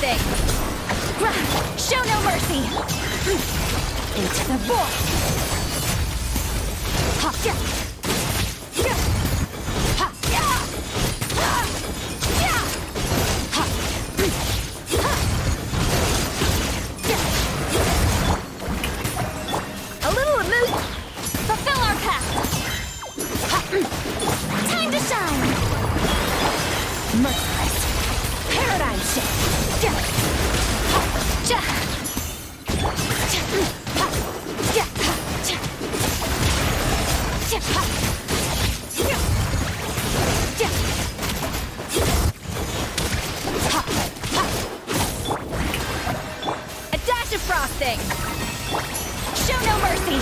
frosting! Show no mercy! Into the void! Ha, yeah. Yeah. Ha, yeah. Ha, yeah. Ha. Ha. Yeah. A little amuse. Fulfill our path. Ha. Time to shine. Merciless. Paradigm shift. Yeah. Ha. Ja. Ja. Ha. Yeah. Ha. Ja. Ja. Ha. Yeah. Yeah. Ha. Ha. A dash of frosting. Show no mercy.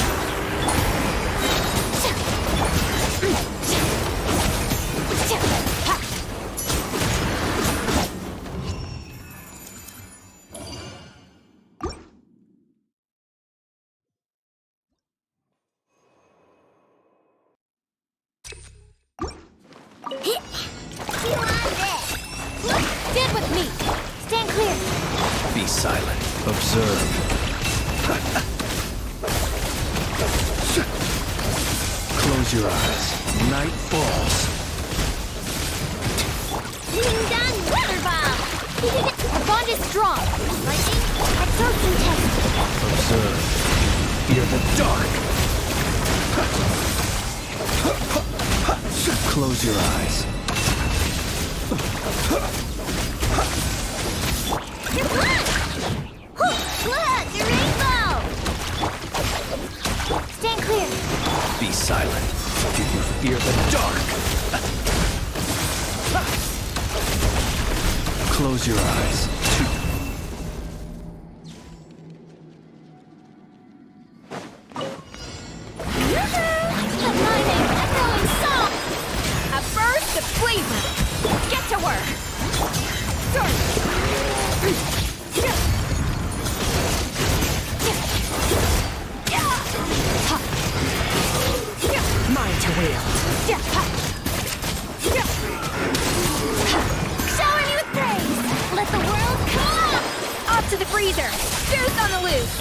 Ja. Ja. Ja. Ha. Stand with me. Stand clear. Be silent. Observe. Close your eyes. Night falls. Ding dong, weather bomb. Our bond is strong. Lightning, absorption test. Observe. Fear the dark. Close your eyes. Your blood! Look, the rainbow! Stand clear. Be silent. Do you fear the dark? Close your eyes. The mining, echoing song! A burst of flavor! Get to work! Start! Mine to wield. Shower me with praise! Let the world come! Off to the freezer! Goose on the loose!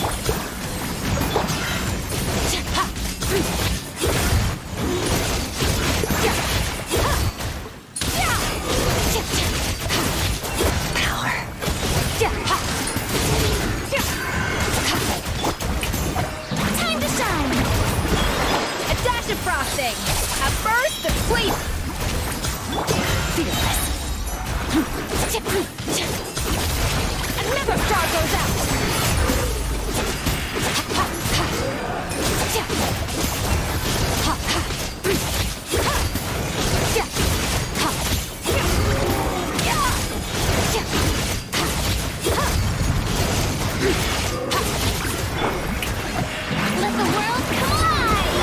Power! Time to shine! A dash of frosting! A burst of sleep! Fearless! Another star goes out! Let the world collide!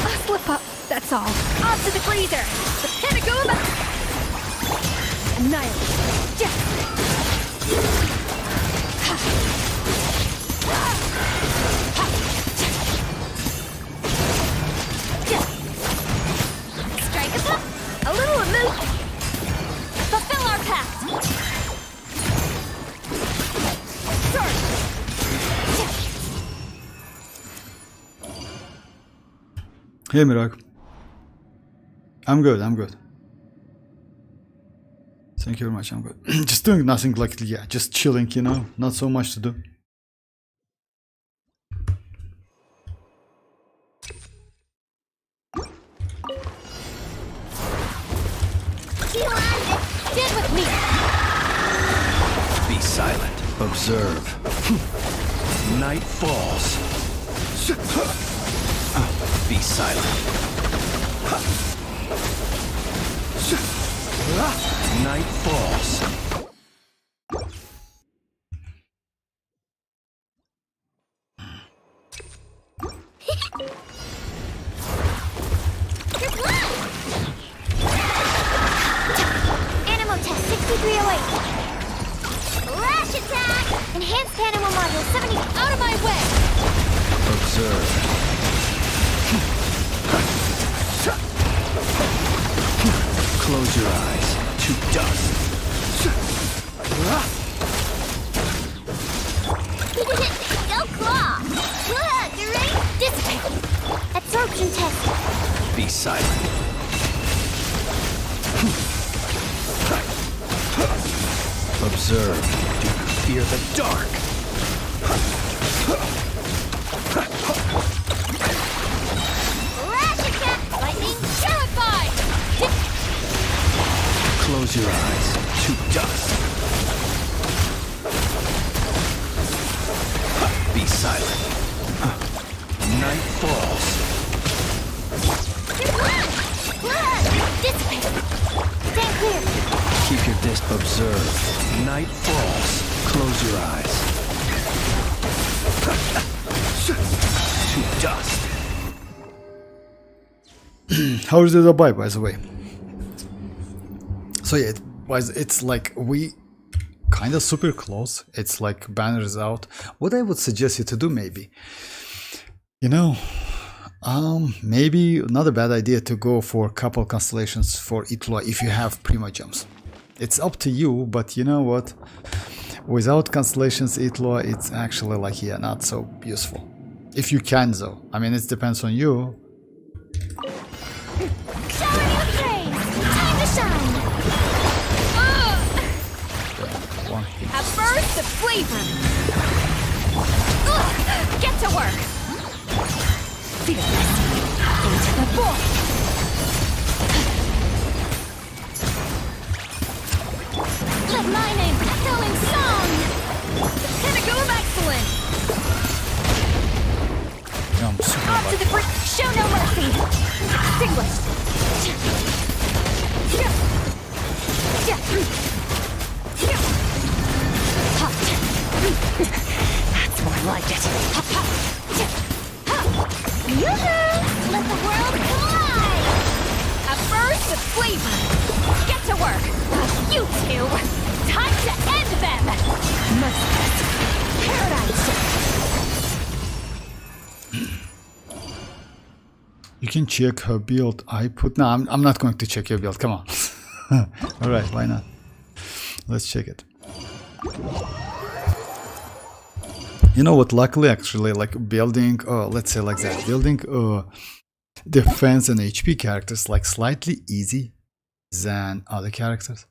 A slip up, that's all. Off to the freezer! The Pentagon! Annihilate. Strike us up! A little amuse! Fulfill our pact! Start! Hey, Mirag. I'm good, I'm good. Thank you very much, I'm good. Just doing nothing, like, yeah, just chilling, you know? Not so much to do. Stand with me! Be silent. Observe. Night falls. Be silent. Night falls. Your blood! Animal test 6308. Lash attack! Enhanced animal module 70. Out of my way! Observe. Close your eyes to dust. observe. Do you fear the dark? Ratchet lightning terrified! Close your eyes to dust. Be silent. Night falls. Dissipate! Stand clear! Keep your disc observed. Night falls. Close your eyes. To dust. How is it a buy, by the way? So yeah, it's like we kind of super close. It's like banners out. What I would suggest you to do, maybe, you know, maybe not a bad idea to go for a couple constellations for Itloa if you have primogems. It's up to you, but you know what? Without constellations Itloa, it's actually like, yeah, not so useful. If you can though. I mean, it depends on you. Showering your praise! Time to shine! One. At first, the flavor. Get to work. Feel this! Into the void! Let my name echo in song! The pinnacle of excellence. Yeah, I'm super Off to the brink! Show no mercy! Extinguished! That's more like it. Yoo-hoo! Let the world collide! At first, the flavor. Get to work. You two. Time to end them. Merciless! Paradise! You can check her build. No, I'm not going to check your build. Come on. All right, why not? Let's check it. You know what? Luckily, actually, like building, let's say like that, building defense and HP characters like slightly easy than other characters.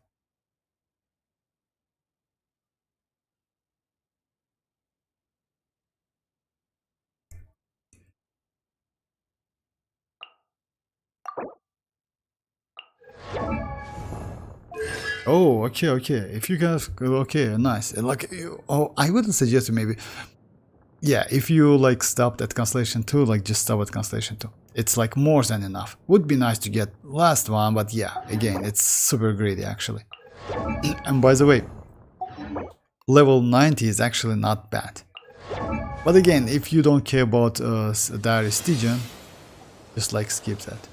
Oh, okay, okay. If you guys, okay, nice. Like, oh, I wouldn't suggest you maybe. Yeah, if you like stopped at Constellation 2, like just stop at Constellation 2. It's like more than enough. Would be nice to get last one, but yeah, again, it's super greedy actually. And by the way, level 90 is actually not bad. But again, if you don't care about Dire Stygian, just like skip that.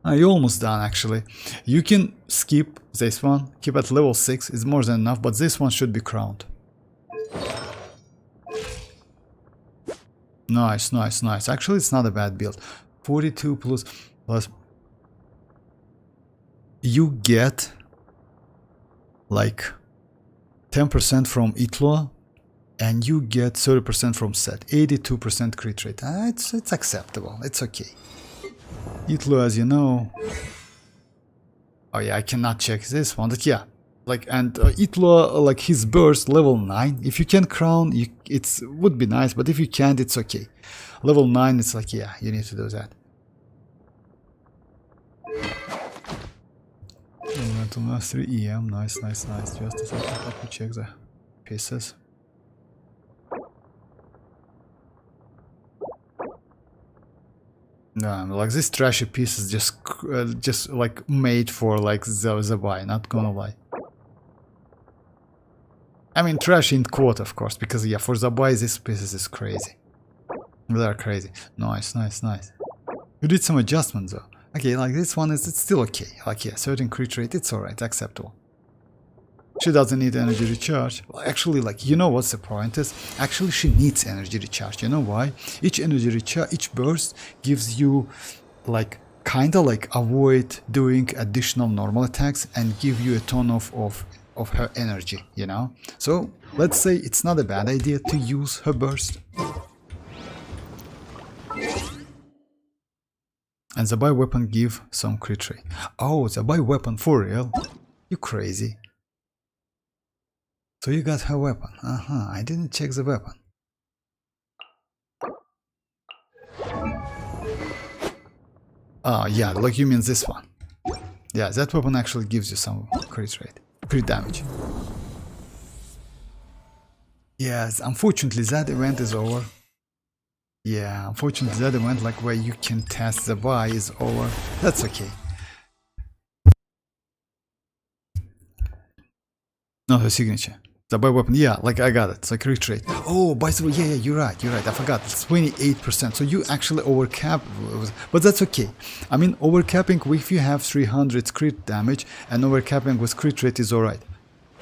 You're almost done actually. You can skip this one, keep at level 6, is more than enough, but this one should be crowned. Nice, nice, nice. Actually, it's not a bad build. 42 plus. You get like 10% from Itloa and you get 30% from set. 82% crit rate. It's acceptable. It's okay. Itloa, as you know. Oh yeah, I cannot check this one, but yeah. Like, and Itloa, like his burst level 9. If you can crown, it would be nice, but if you can't, it's okay. Level 9, it's like, yeah, you need to do that. Elemental Mastery, EM, nice, nice, nice. Just a second, let me check the pieces. No, like this trashy piece is just like made for like the buy, not gonna lie. I mean, trash in quote, of course, because yeah, for the buy, this pieces is crazy. They're crazy. Nice, nice, nice. You did some adjustments though. Okay, like this one it's still okay. Like yeah, certain crit rate, it's alright, acceptable. She doesn't need energy recharge. Well, actually, like, you know what's the point is? Actually, she needs energy recharge. You know why? Each energy recharge, each burst gives you, like, kinda like avoid doing additional normal attacks and give you a ton of her energy, you know? So, let's say it's not a bad idea to use her burst. And the buy weapon give some crit rate. Oh, the buy weapon for real? You crazy. So you got her weapon. I didn't check the weapon. Oh yeah, like you mean this one. Yeah, that weapon actually gives you some crit rate, crit damage. Yes, unfortunately that event is over. Yeah, unfortunately that event like where you can test the buy is over. That's okay. No, the signature. The buy weapon, yeah, like I got it. It's like crit rate. Oh, by the way, yeah, you're right. I forgot. It's 28%. So you actually overcap, but that's okay. I mean, overcapping if you have 300 crit damage and overcapping with crit rate is alright.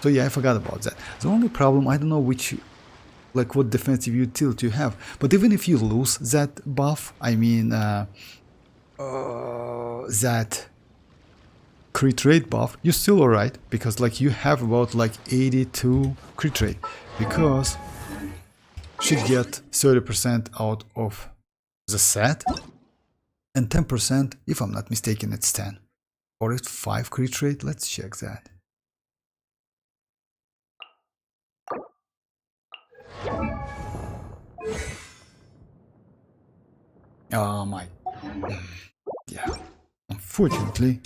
So yeah, I forgot about that. The only problem, I don't know which, like what defensive utility you have. But even if you lose that buff, I mean, that crit rate buff, you're still alright, because like you have about like 82 crit rate, because she get 30% out of the set and 10%, if I'm not mistaken, it's 10 or it's 5 crit rate. Let's check that. Oh my, yeah, unfortunately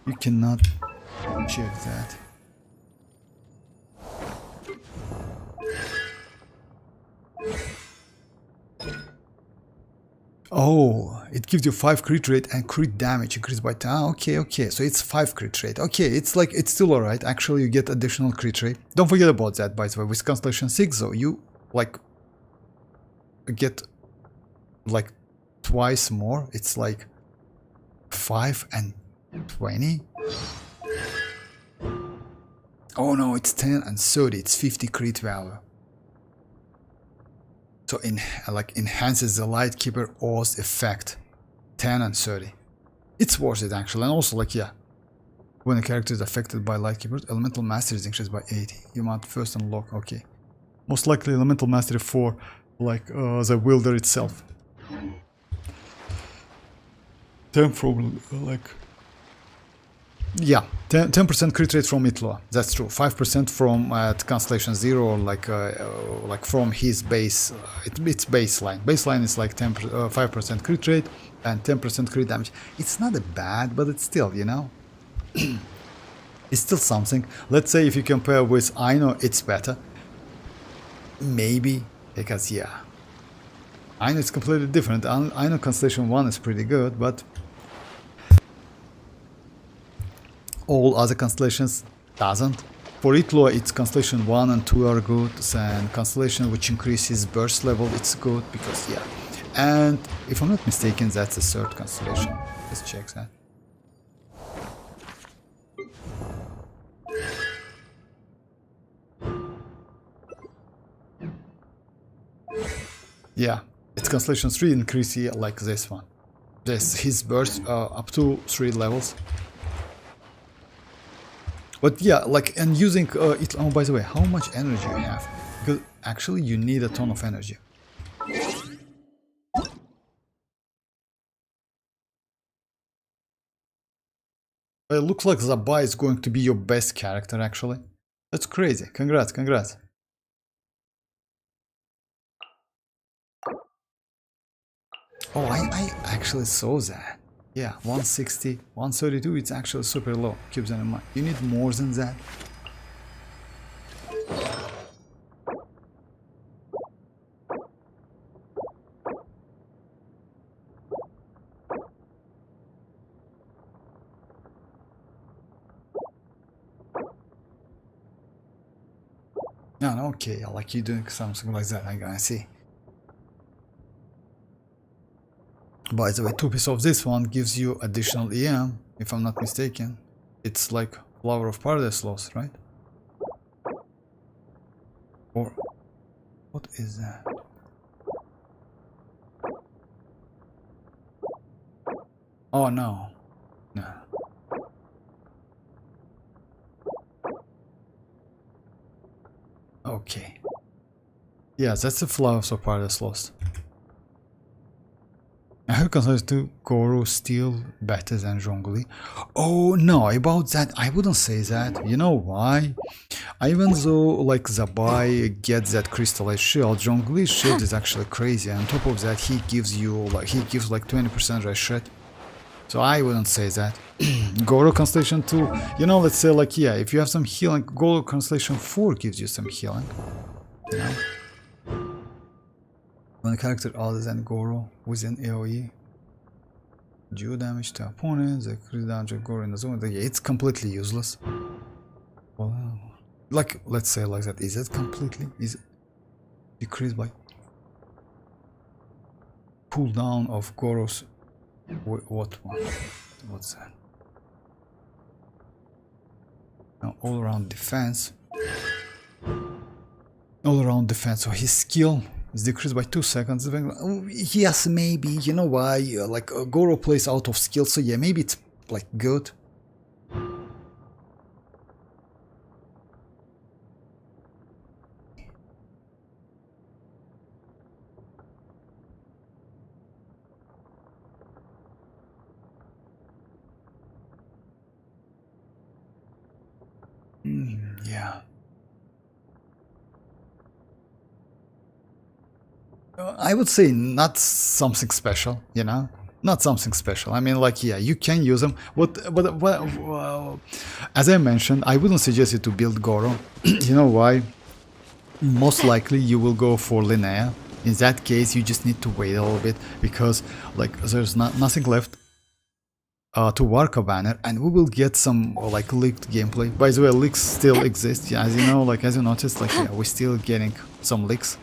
you cannot check that. Oh, it gives you 5 crit rate and crit damage increased by 10. Okay, so it's 5 crit rate. Okay, it's like, it's still alright. Actually, you get additional crit rate. Don't forget about that, by the way. With Constellation 6, though, you like get like twice more. It's like 5 and 20. Oh no, it's 10 and 30. It's 50 crit value. So like enhances the Lightkeeper Oath effect. 10 and 30. It's worth it actually. And also like, yeah, when a character is affected by Lightkeeper, Elemental Mastery is increased by 80. You might first unlock, okay. Most likely Elemental Mastery for like the wielder itself. 10 from like, yeah, 10% crit rate from Itloa. That's true. 5% from Constellation 0, or like from his base. It's baseline. Baseline is like 5% crit rate and 10% crit damage. It's not bad, but it's still, you know, it's still something. Let's say if you compare with Aino, it's better. Maybe, because yeah, Aino is completely different. Aino Constellation 1 is pretty good, but all other constellations doesn't. For Itloa, it's Constellation 1 and 2 are good, and Constellation which increases burst level, it's good, because yeah. And if I'm not mistaken, that's the third constellation. Let's check that. Yeah, it's Constellation 3 increase like this one. His burst up to 3 levels. But yeah, like, and using it. Oh, by the way, how much energy you have? Because actually, you need a ton of energy. It looks like Zabai is going to be your best character, actually. That's crazy. Congrats, congrats. Oh, I actually saw that. Yeah, 160, 132, it's actually super low. Keep that in mind. You need more than that. No, okay, like you doing something like that, I see. By the way, 2 pieces of this one gives you additional EM, if I'm not mistaken. It's like Flower of Paradise Lost, right? Or what is that? Oh no. No. Okay. Yeah, that's the Flowers of Paradise Lost. I have considered to Goro still better than Zhongli. Oh no, about that I wouldn't say that. You know why? Even though like Zabai gets that crystallized shield, Zhongli's shield is actually crazy. And on top of that, he gives like 20% rush rate. So I wouldn't say that. Goro Constellation 2, you know, let's say like, yeah, if you have some healing, Goro Constellation 4 gives you some healing. You know? When a character other than Goro within AoE, deal damage to opponents, the increase damage of Goro in the zone, yeah, it's completely useless. Well, like, let's say like that, is it completely? Is it decreased by cooldown of Goro's, what one? What's that? Now, all around defense. All around defense, so his skill is decreased by 2 seconds. Yes, maybe, you know why, like Goro plays out of skill, so yeah, maybe it's like good. Yeah. I would say not something special, you know? Not something special. I mean, like, yeah, you can use them. But as I mentioned, I wouldn't suggest you to build Goro. You know why? Most likely you will go for Linnea. In that case, you just need to wait a little bit because, like, there's nothing left to Varka banner, and we will get some like leaked gameplay. By the way, leaks still exist. Yeah, as you know, like as you noticed, like yeah, we're still getting some leaks.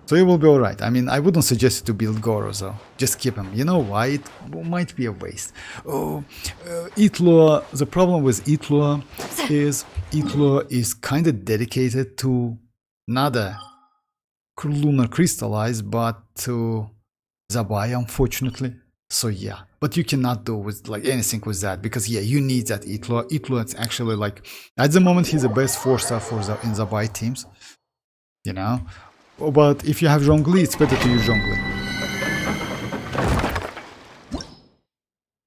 So it will be alright. I mean, I wouldn't suggest you to build Goro though. Just keep him. You know why? It might be a waste. Oh, Itlua, the problem with Itlua is kind of dedicated to not a lunar crystallize, but to Zabai, unfortunately. So yeah, but you cannot do with like anything with that because yeah, you need that Itlua. Itlua is actually like at the moment he's the best 4-star for the in Zabai teams. You know? But if you have Zhongli, it's better to use Zhongli.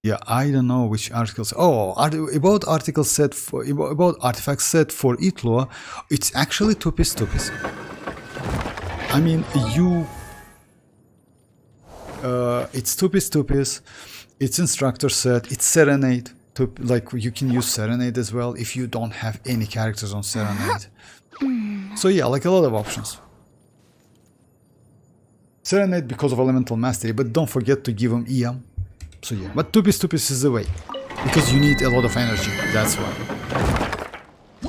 Yeah, I don't know which articles. Oh, about article set for about artifact set for Itlua, it's actually 2-piece. I mean, it's 2-piece. It's instructor set. It's serenade. Like you can use serenade as well if you don't have any characters on serenade. So yeah, like a lot of options. Serenade because of elemental mastery, but don't forget to give him EM. So yeah, but 2-piece is the way. Because you need a lot of energy, that's why.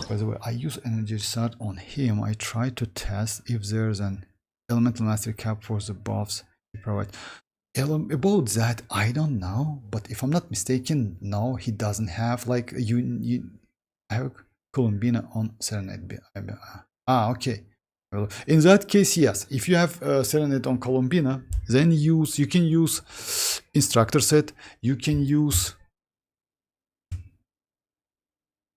By the way, I use energy start on him. I try to test if there's an elemental mastery cap for the buffs he provides. About that, I don't know, but if I'm not mistaken, no, he doesn't have like you have Columbina on Serenade. Okay. Well, in that case, yes. If you have Serenade on Columbina, then you can use instructor set. You can use.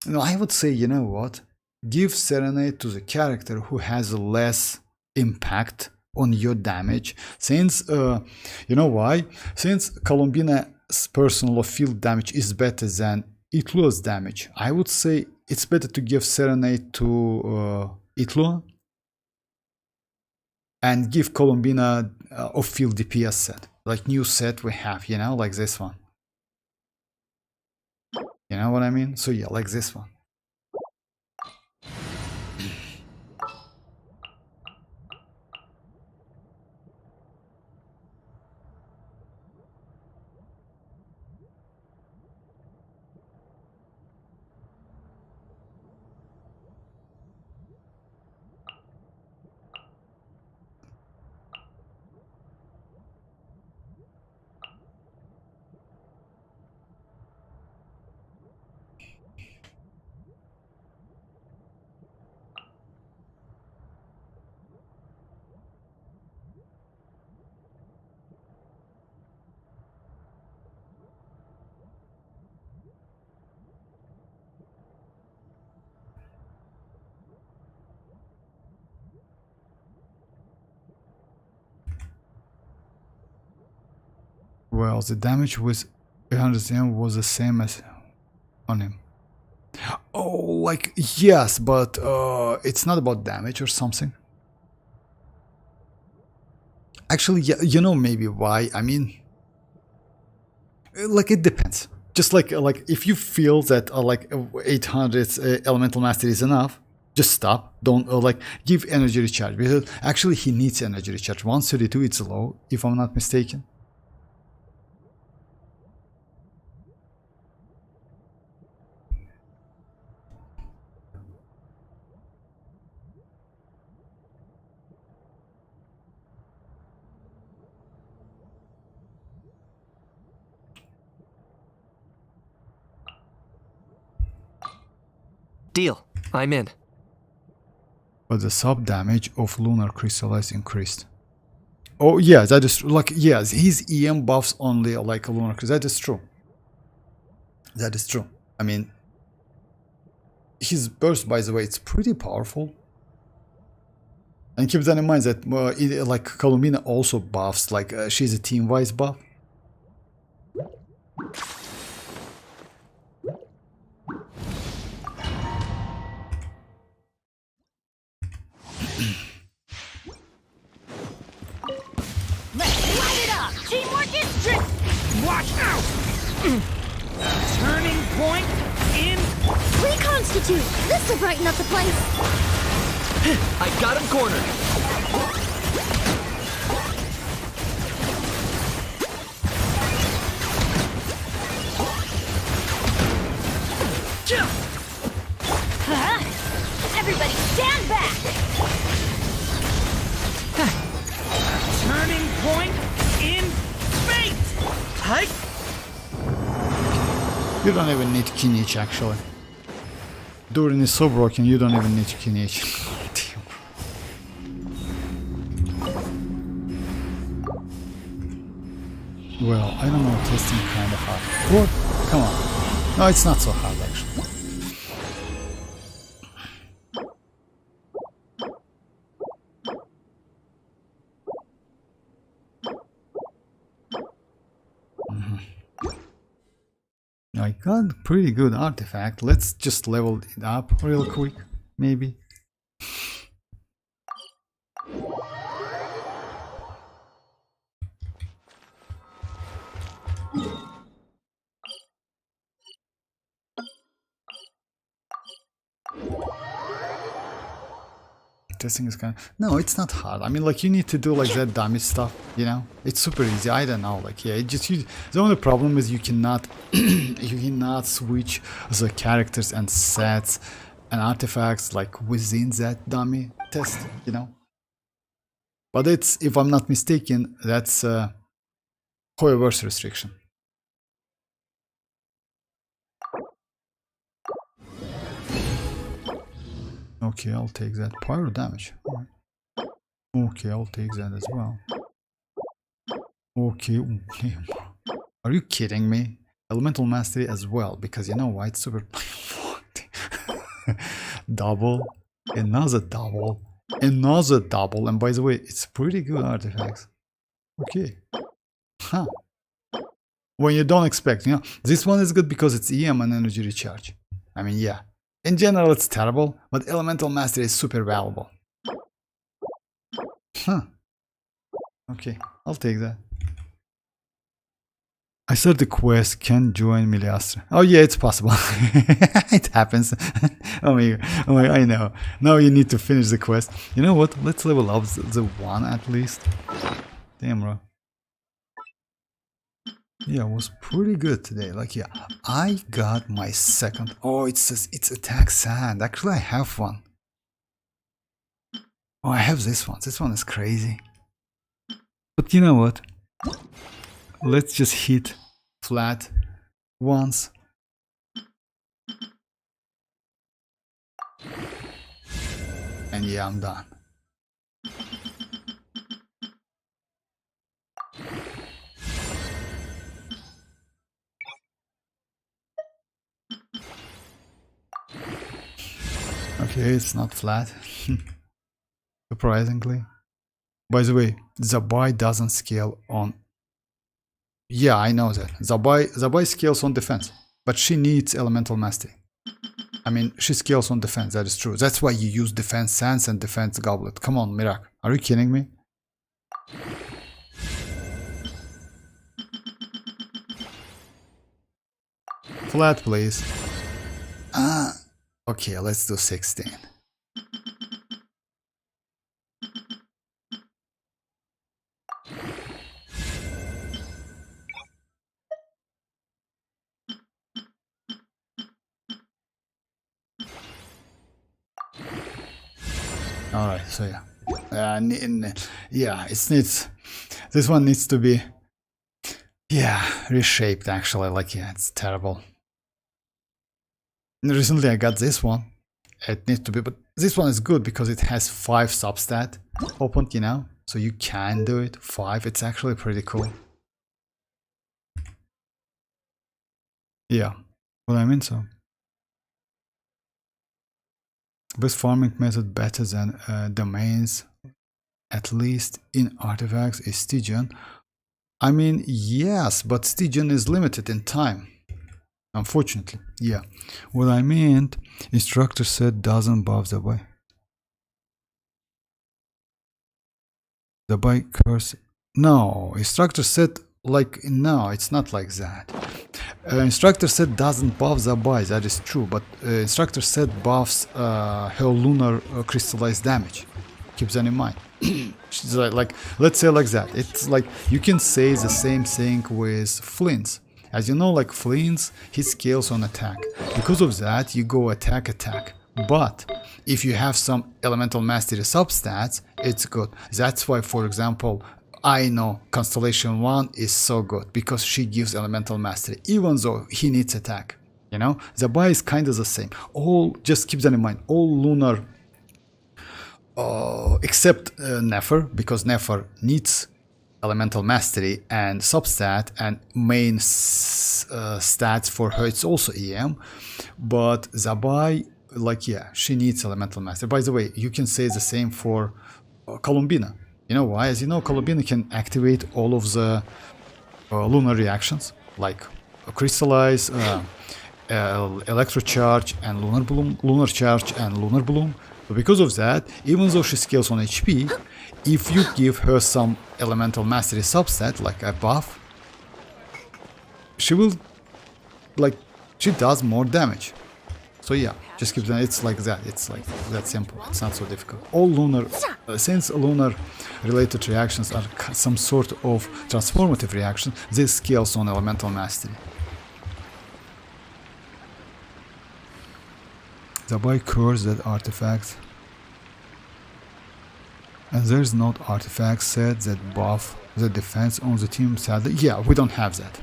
No, I would say, you know what? Give Serenade to the character who has less impact on your damage, since you know why? Since Columbina's personal field damage is better than Itlua's damage, I would say it's better to give Serenade to Itlua and give Columbina a field DPS set, like new set we have, you know, like this one. You know what I mean? So yeah, like this one. Well, the damage with 800 was the same as on him. Oh, like, yes, but it's not about damage or something. Actually, yeah, you know maybe why. I mean, like, it depends. Just like if you feel that like 800 elemental mastery is enough, just stop. Don't like give energy recharge, because actually he needs energy recharge. 132, it's low, if I'm not mistaken. Deal. I'm in. But the sub damage of lunar crystallize increased. Oh yeah, that is like, yes, his EM buffs only like a lunar crystal. That is true. That is true. I mean, his burst, by the way, it's pretty powerful. And keep that in mind that like Columbina also buffs, like she's a team-wise buff. Let's light it up! Teamwork is tricky! Watch out! Turning point in. Reconstitute! This will brighten up the place! I got him cornered. Everybody stand back! Turning point in fate! Hike! You don't even need Kinich actually. Durin is so broken, you don't even need Kinich. Well, I don't know, testing kind of hard. What? Come on. No, it's not so hard actually. I got pretty good artifact. Let's just level it up real quick, maybe. Testing is kind of... No, it's not hard. I mean, like, you need to do, like, that damage stuff, you know? It's super easy. I don't know. Like, yeah, it just... the only problem is you cannot... you cannot switch the characters and sets and artifacts, like, within that dummy test, you know? But it's, if I'm not mistaken, that's a hoyoverse restriction. Okay, I'll take that. Pyro damage. Okay, I'll take that as well. Okay. Are you kidding me? Elemental mastery as well, because you know why? It's super... double. Another double. Another double. And by the way, it's pretty good artifacts. Okay. Huh. When you don't expect, you know. This one is good because it's EM and energy recharge. I mean, yeah. In general, it's terrible, but elemental mastery is super valuable. Huh. Okay, I'll take that. I saw the quest can join Miliastra. Oh yeah, it's possible. It happens. Oh my god, I know. Now you need to finish the quest. You know what? Let's level up the one at least. Damn, bro. Yeah, it was pretty good today. Like, yeah, I got my second. Oh, it's attack sand. Actually, I have one. Oh, I have this one. This one is crazy. But you know what? Let's just hit flat once. And yeah, I'm done. Okay, it's not flat. Surprisingly. By the way, the buy doesn't scale on Yeah, I know that. Zabai scales on defense, but she needs elemental mastery. I mean, she scales on defense, that is true. That's why you use defense sands and defense goblet. Come on, Mirak. Are you kidding me? Flat, please. Okay, let's do 16. Alright, so yeah. Yeah, it needs... This one needs to be... Yeah, reshaped actually, like, yeah, it's terrible. Recently I got this one. It needs to be, but this one is good because it has 5 substat opened, you know? So you can do it. 5, it's actually pretty cool. Yeah, what I mean, so. Best farming method better than domains, at least in artifacts, is Stygian. I mean, yes, but Stygian is limited in time. Unfortunately, yeah. What I meant, instructor said doesn't buff the buy. The buy curse. No, instructor said like, no, it's not like that. Instructor said doesn't buff the buy, that is true, but instructor said buffs her lunar crystallized damage. Keep that in mind. She's like, let's say like that. It's like you can say the same thing with Flins. As you know, like Flins, he scales on attack. Because of that, you go attack. But if you have some elemental mastery substats, it's good. That's why, for example, Aino Constellation 1 is so good because she gives elemental mastery, even though he needs attack. You know, the buy is kind of the same. All, just keep that in mind. All lunar, except Nefer, because Nefer needs elemental mastery and substat, and main stats for her it's also EM, but Zabai, like, yeah, she needs elemental mastery. By the way, you can say the same for Columbina. You know why? As you know, Columbina can activate all of the lunar reactions, like crystallize, electrocharge and lunar bloom, lunar charge and lunar bloom. So because of that, even though she scales on HP, if you give her some elemental mastery subset, like a buff, she will, like, she does more damage. So yeah, just keep that, it's like that, it's like that simple, it's not so difficult. All lunar, since lunar related reactions are some sort of transformative reaction, this scales on elemental mastery. The buy curse that artifacts, and there's not artifact set that buff the defense on the team, sadly. Yeah, we don't have that.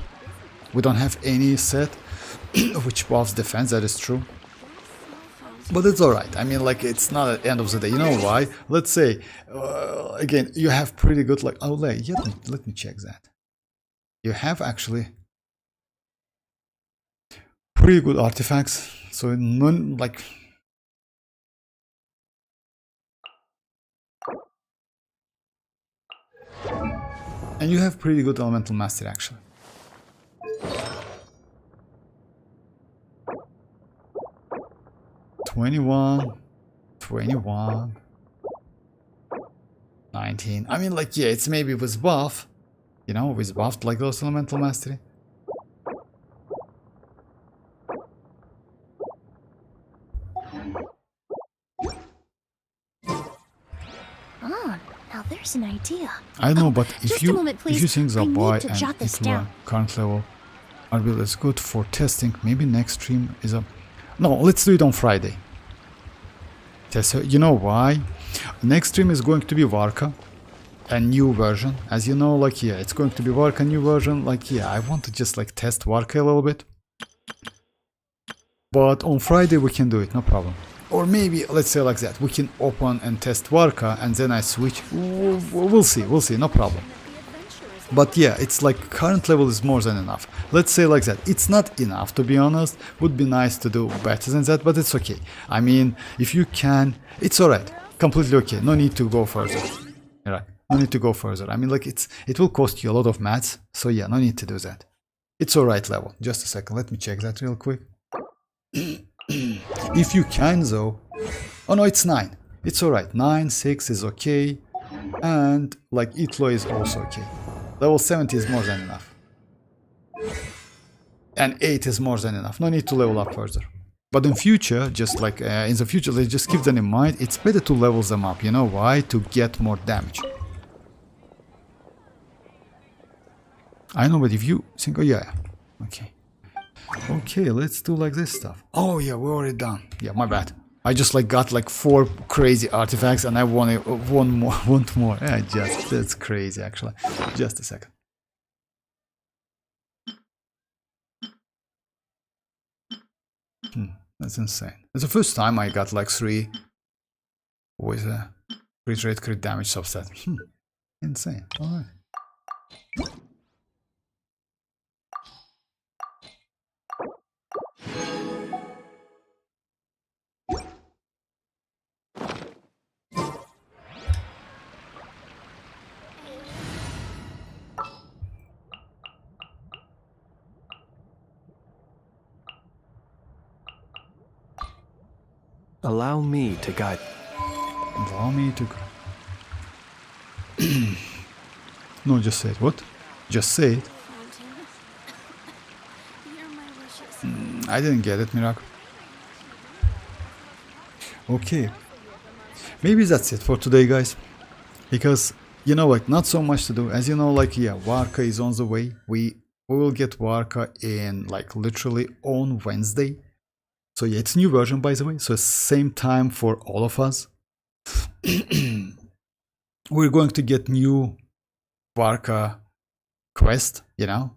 We don't have any set which buffs defense, that is true. But it's alright, I mean, like, it's not at the end of the day, you know why? Let's say, again, you have pretty good, like, outlay. Yeah, let me check that. You have actually pretty good artifacts, so none, like, and you have pretty good elemental mastery actually. $21, 19. I mean, like, yeah, it's maybe with buff, you know, with buffed like those elemental mastery. Oh, now there's an idea. I know, but if you think the I need buy to and jot this it will down. current level are build is good for testing, maybe next stream is a no, let's do it on Friday. So you know why? Next stream is going to be Varka, a new version. As you know, like, yeah, it's going to be Varka new version. Like, yeah, I want to just like test Varka a little bit. But on Friday we can do it, no problem. Or maybe, let's say like that, we can open and test Varka and then I switch. We'll see, no problem. But yeah, it's like current level is more than enough. Let's say like that. It's not enough, to be honest. Would be nice to do better than that, but it's okay. I mean, if you can, it's alright. Completely okay. No need to go further. Right. No need to go further. I mean, like, it will cost you a lot of mats. So yeah, no need to do that. It's alright level. Just a second. Let me check that real quick. If you can, though. Oh no, it's 9. It's alright. 9, 6 is okay. And, like, Itlo is also okay. Level 70 is more than enough. And 8 is more than enough. No need to level up further. But in future, just like in the future, let's just keep that in mind. It's better to level them up. You know why? To get more damage. I know, but if you think, oh yeah, okay. Okay, let's do like this stuff. Oh yeah, we're already done. Yeah, my bad. I just like got like 4 crazy artifacts and I want more. Yeah, that's crazy actually. Just a second. That's insane. It's the first time I got like 3 with a crit damage subset. Insane. Alright. Allow me to guide. Allow me to... No, just say it. What? Just say it. I didn't get it, Miracle. Okay. Maybe that's it for today, guys. Because, you know, like, not so much to do. As you know, like, yeah, Varka is on the way. We will get Varka in, like, literally on Wednesday. So yeah, it's a new version, by the way. So same time for all of us. We're going to get new Varka quest, you know.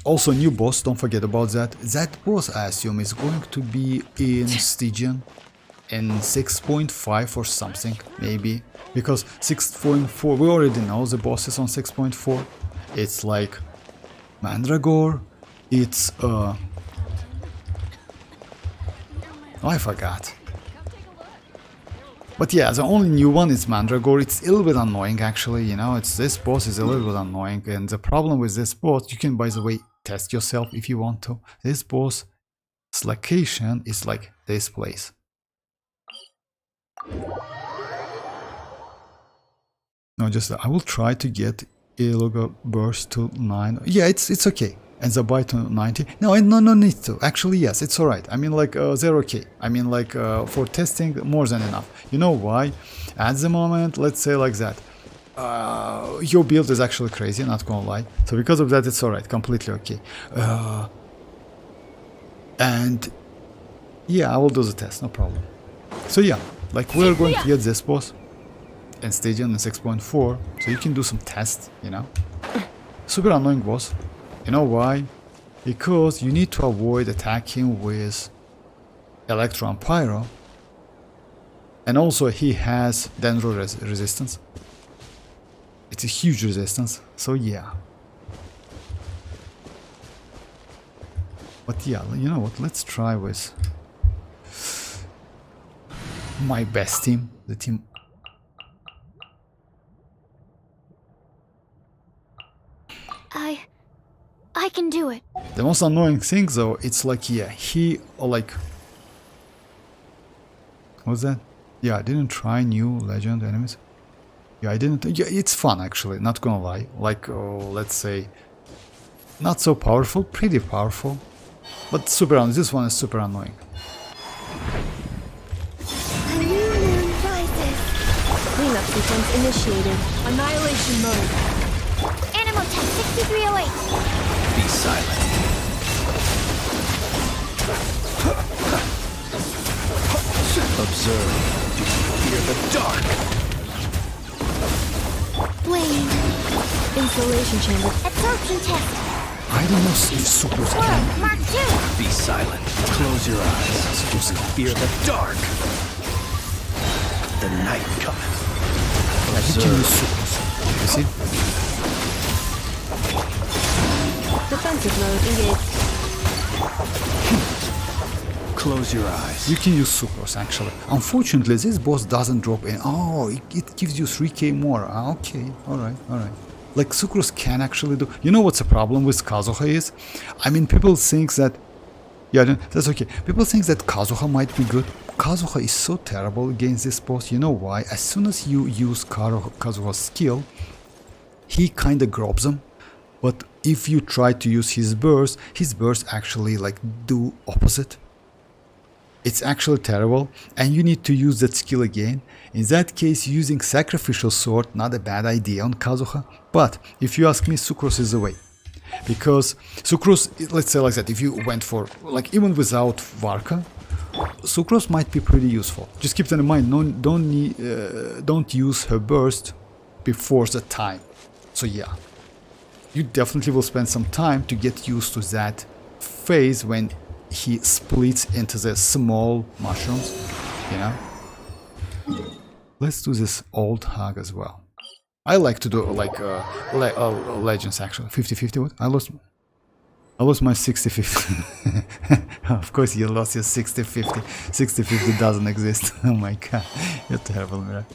Also new boss, don't forget about that. That boss, I assume, is going to be in Stygian in 6.5 or something, maybe. Because 6.4, we already know the boss is on 6.4. It's like Mandragore. It's oh, I forgot. But yeah, the only new one is Mandragore. It's a little bit annoying actually, you know, this boss is a little bit annoying, and the problem with this boss, you can, by the way, test yourself if you want to. This boss, its location is like this place. No, just I will try to get Illuga burst to 9. Yeah, it's okay. And the buy to 90. No need to. Actually, yes, it's alright. I mean, like, they're okay. I mean, like, for testing, more than enough. You know why? At the moment, let's say like that. Your build is actually crazy, not gonna lie. So because of that, it's alright. Completely okay. And yeah, I will do the test, no problem. So yeah, like, we're going to get this boss in Stygian in 6.4. So you can do some tests, you know. Super annoying boss. You know why? Because you need to avoid attacking with Electro and Pyro. And also he has Dendro resistance. It's a huge resistance, so yeah. But yeah, you know what, let's try with my best team, the team. I can do it. The most annoying thing though, it's like, yeah, he, or like, what's that? Yeah, I didn't try new legend enemies. Yeah, I didn't, yeah, it's fun actually, not gonna lie. Like, let's say, not so powerful, pretty powerful, but super annoying. This one is super annoying. A new moon rises. Cleanup sequence initiated. Annihilation mode. Animal test 6308. Be silent. Observe. Do you fear the dark? Flame. Installation chamber. Absorption test. I don't know if super Swirl. Mark 2. Be silent. Close your eyes. Do you fear the dark? The night cometh. I think you use super. You see? Defensive mode engaged. Close your eyes. You can use Sucrose actually. Unfortunately, this boss doesn't drop in. Oh, it gives you 3k more. Okay, alright. Like Sucrose can actually do. You know what's the problem with Kazuha is? I mean, people think that. Yeah, that's okay. People think that Kazuha might be good. Kazuha is so terrible against this boss. You know why? As soon as you use Kazuha's skill, he kinda grabs them. But if you try to use his burst actually like do opposite. It's actually terrible, and you need to use that skill again. In that case, using Sacrificial Sword, not a bad idea on Kazuha. But if you ask me, Sucrose is the way. Because Sucrose, let's say like that, if you went for, like even without Varka, Sucrose might be pretty useful. Just keep that in mind, don't use her burst before the time. So yeah, you definitely will spend some time to get used to that phase when he splits into the small mushrooms, you know. Let's do this old hug as well. I like to do like legends actually. 50-50 what? I lost my 60-50. Of course you lost your 60-50. 60-50 doesn't exist. Oh my god, you're terrible, Mira.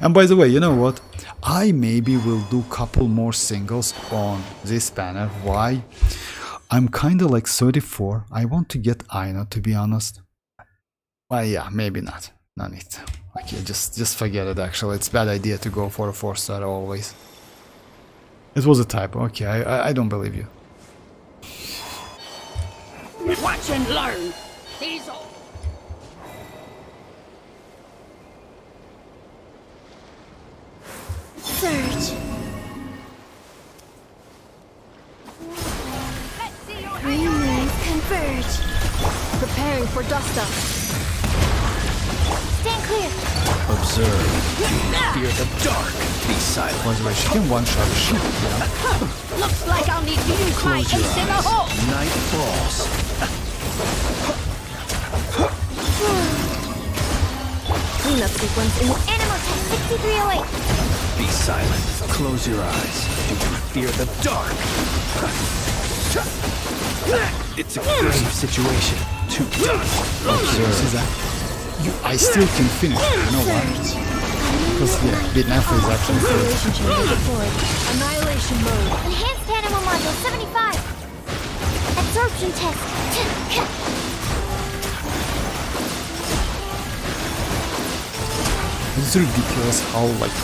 And by the way, you know what? I maybe will do couple more singles on this banner. Why? I'm kinda like 34. I want to get Aino, to be honest. Well, yeah, maybe not. No need. Okay, just forget it actually. It's a bad idea to go for a 4-star always. It was a typo. Okay, I don't believe you. Watch and learn. These all. Surge. Green moons converge. Preparing for dust up. Stand clear. Observe. Fear the dark. Be silent. By the way, she can one-shot a ship, you know? Looks like I'll need Nod-Krai Close your ace in the hole. eyes. Night falls. Cleanup sequence in Animal test 6308. Be silent. Close your eyes. Do you fear the dark? It's a grave situation. To Observe. I still can finish, you know why? Because yeah, Nefer is actually good. annihilation mode. Enhanced animal module 75. Absorption test. It's ridiculous how like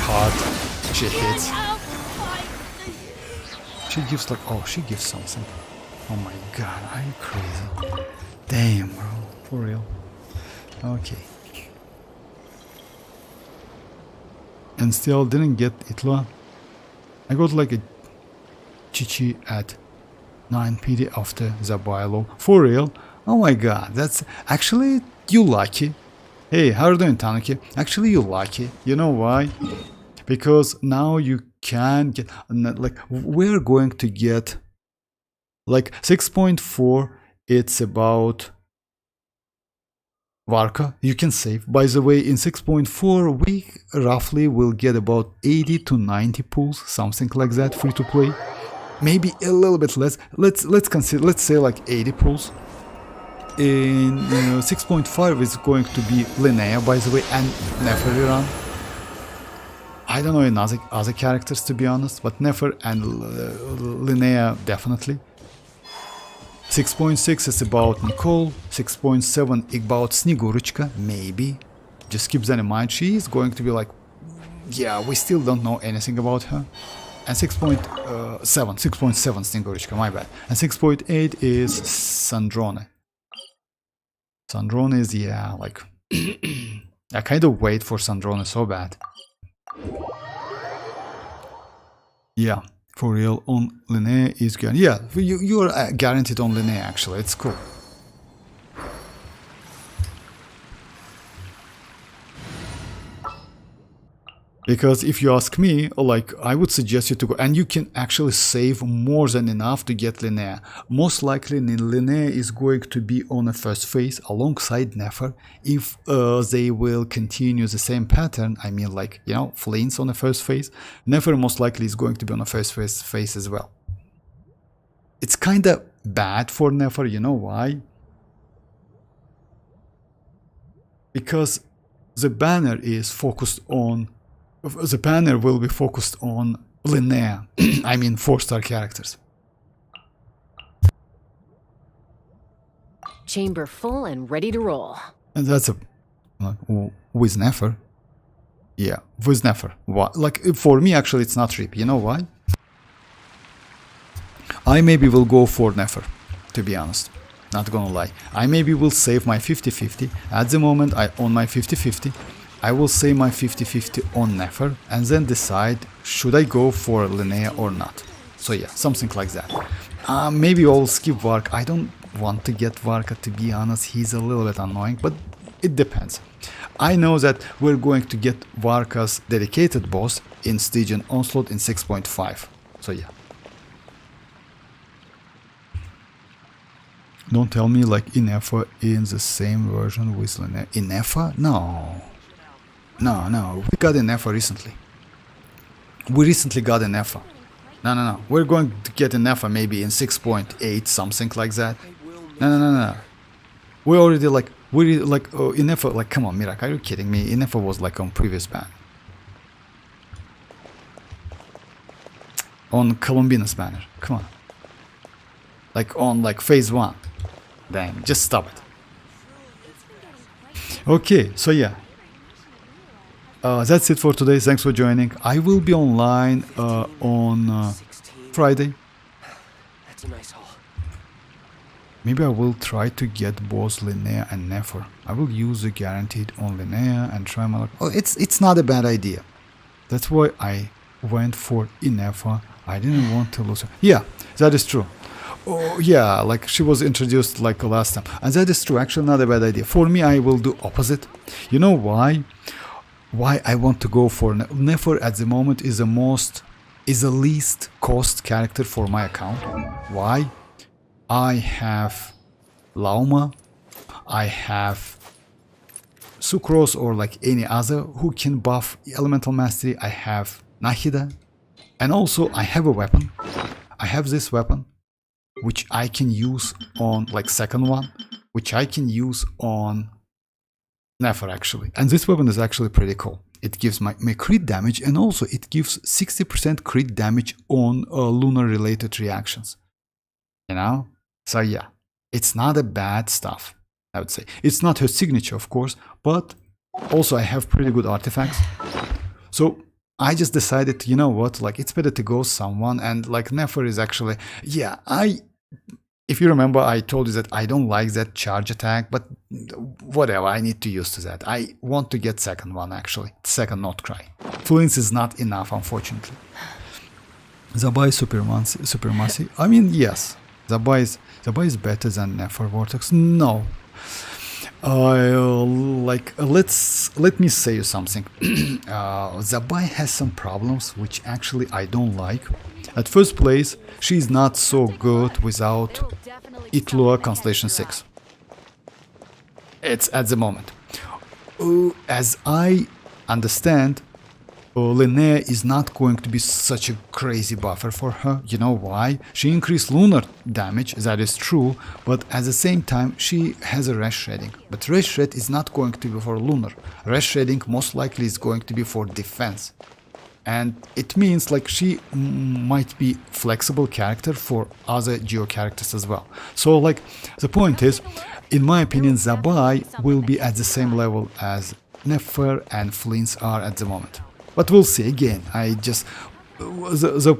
hard she hits. She gives like, oh, she gives something. Oh my god, are you crazy? Damn, bro, for real. Okay. And still didn't get Itla. I got like a Chichi at 9 PD after the Bilo. For real? Oh my god, that's actually you lucky. Hey, how are you doing, Tanuki? Actually you lucky. You know why? Because now you can get like we're going to get like 6.4. It's about Varka, you can save. By the way, in 6.4 we roughly will get about 80 to 90 pulls, something like that, free to play. Maybe a little bit less. Let's consider, let's say like 80 pulls. In 6.5 is going to be Linnea, by the way, and Nefer. I don't know in other characters, to be honest, but Nefer and Linnea definitely. 6.6 is about Nicole, 6.7 about Snegurочка, maybe. Just keep that in mind, she is going to be like, yeah, we still don't know anything about her. And 6.7 Snegurочка, my bad. And 6.8 is Sandrone. Sandrone is, yeah, like, I kind of wait for Sandrone so bad. Yeah. For real, on Linnea is good. Yeah, you are guaranteed on Linnea actually, it's cool. Because if you ask me, like, I would suggest you to go, and you can actually save more than enough to get Linnea. Most likely Linnea is going to be on a first phase alongside Nefer. If they will continue the same pattern, I mean like, you know, Flins on the first phase, Nefer most likely is going to be on a first phase as well. It's kinda bad for Nefer. You know why? Because the banner is focused on, the banner will be focused on Linnea, I mean 4-star characters. Chamber full and ready to roll. And that's a, with Nefer. Yeah, with Nefer. What? Like, for me, actually, it's not RIP. You know why? I maybe will go for Nefer, to be honest. Not gonna lie. I maybe will save my 50-50. At the moment, I own my 50-50. I will save my 50-50 on Nefer and then decide should I go for Linnea or not. So yeah, something like that. Maybe I'll skip Varka. I don't want to get Varka, to be honest. He's a little bit annoying, but it depends. I know that we're going to get Varka's dedicated boss in Stygian Onslaught in 6.5. So yeah. Don't tell me like ineffa in the same version with Linnea. Ineffa? No. No. We got ineffa recently. We recently got ineffa. No. We're going to get ineffa maybe in 6.8, something like that. No. We already like, ineffa, like, come on, Mirak, are you kidding me? Ineffa was like on previous ban. On Columbina's banner. Come on. Like on like phase 1. Damn, just stop it. Okay, so yeah. That's it for today. Thanks for joining. I will be online on Friday. That's a nice haul. Maybe I will try to get both Linnea and Nefer. I will use the guaranteed on Linnea and try my luck. Oh, it's not a bad idea. That's why I went for ineffa. I didn't want to lose her. Yeah, that is true. Oh yeah, like she was introduced like last time, and that is true. Actually, not a bad idea. For me, I will do opposite. You know why? Why I want to go for Nefer at the moment is the least cost character for my account. Why? I have Lauma, I have Sucrose or like any other who can buff elemental mastery. I have Nahida, and also I have a weapon. I have this weapon, which I can use on like second one, which I can use on Nefer actually. And this weapon is actually pretty cool. It gives my crit damage, and also it gives 60% crit damage on lunar related reactions. You know? So yeah, it's not a bad stuff, I would say. It's not her signature, of course, but also I have pretty good artifacts. So I just decided, you know what, like it's better to go someone, and like Nefer is actually, yeah, if you remember, I told you that I don't like that charge attack, but whatever, I need to use to that. I want to get second one actually, second Nod-Krai. Flins is not enough, unfortunately. Zabai Supremacy. I mean, yes, Zabai is better than Nefer Vortex. No. Let me say you something. Zabai has some problems which actually I don't like. At first place, she's not so good without Itlua Constellation 6. It's at the moment. As I understand, Linnea is not going to be such a crazy buffer for her. You know why? She increased lunar damage, that is true, but at the same time she has a rash shredding. But rash shred is not going to be for lunar. Rash shredding most likely is going to be for defense. And it means like she might be flexible character for other geo characters as well. So like the point is, in my opinion, Zabai will be at the same level as Nefer and Flins are at the moment. But we'll see. Again, I just the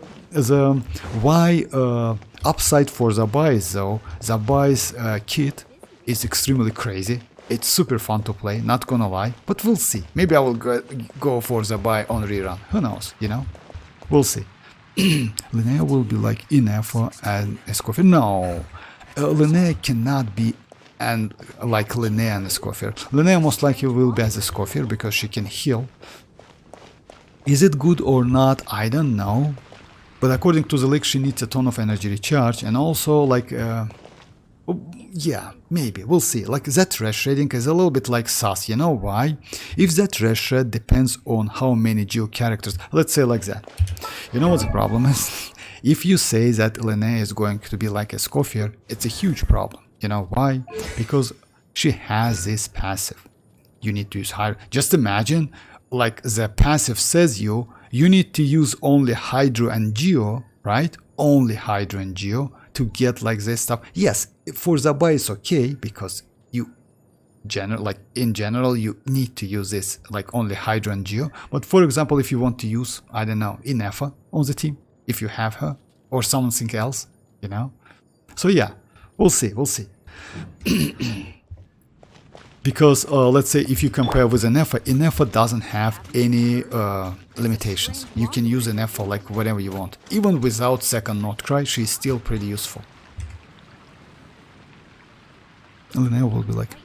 upside for Zabai is though, Zabai's kit is extremely crazy. It's super fun to play, not gonna lie, but we'll see. Maybe I will go for Zabai on rerun. Who knows, you know? We'll see. Linnea will be like ineffa and Escoffier. No, Linnea cannot be and like Linnea and Escoffier. Linnea most likely will be as Escoffier because she can heal. Is it good or not? I don't know. But according to the leak, she needs a ton of energy recharge, and also like yeah, maybe, we'll see. Like that rash shredding is a little bit like sus, you know why? If that rash shred depends on how many geo characters, let's say like that. You know what the problem is? If you say that Linnea is going to be like a Scofier, it's a huge problem. You know why? Because she has this passive. You need to use higher. Just imagine, like the passive says you need to use only Hydro and Geo, right? Only Hydro and Geo to get like this stuff. Yes, for the buy it's okay because you in general you need to use this like only Hydro and Geo. But for example, if you want to use, I don't know, Ineffa on the team, if you have her or something else, you know. So yeah, we'll see. Because let's say if you compare with Ineffa doesn't have any limitations. You can use Ineffa like whatever you want. Even without second Nod-Krai, she's still pretty useful. Linnea will be like...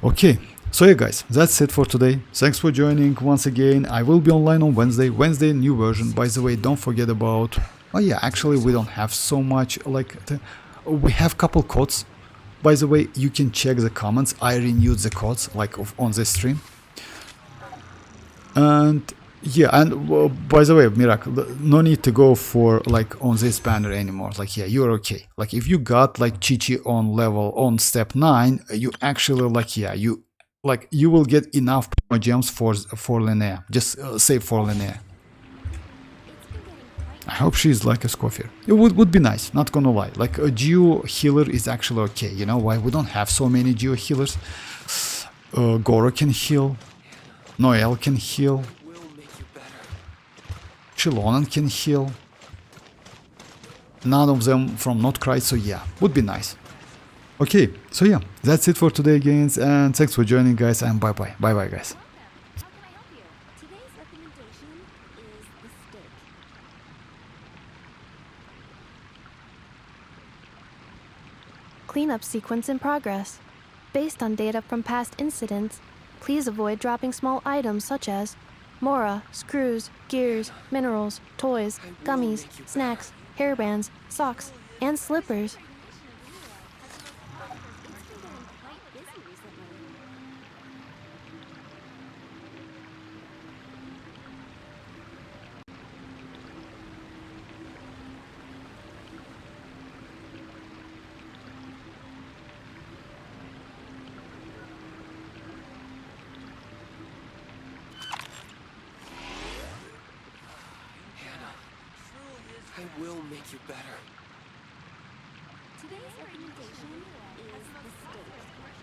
Okay, so yeah guys, that's it for today. Thanks for joining once again. I will be online on Wednesday. Wednesday, new version. By the way, don't forget about... Oh yeah, actually we don't have so much like... We have couple codes. By the way, you can check the comments. I renewed the codes like on this stream. And yeah, and by the way, Miracle, no need to go for like on this banner anymore. Like yeah, you're okay. Like if you got like Chichi on step 9, you actually like yeah, you will get enough primogems for Linnea. Just save for Linnea. I hope she's like a Scofier. It would be nice, not gonna lie. Like a Geo healer is actually okay. You know why? We don't have so many Geo healers. Goro can heal. Noel can heal. Xilonen can heal. None of them from Nod-Krai, so yeah, would be nice. Okay, so yeah, that's it for today, games, and thanks for joining, guys, and bye bye. Bye bye, guys. How can I help you? Today's recommendation is the steak. Cleanup sequence in progress. Based on data from past incidents, please avoid dropping small items such as Mora, screws, gears, minerals, toys, gummies, snacks, hairbands, socks, and slippers. I will make you better. Today's recommendation is the steak.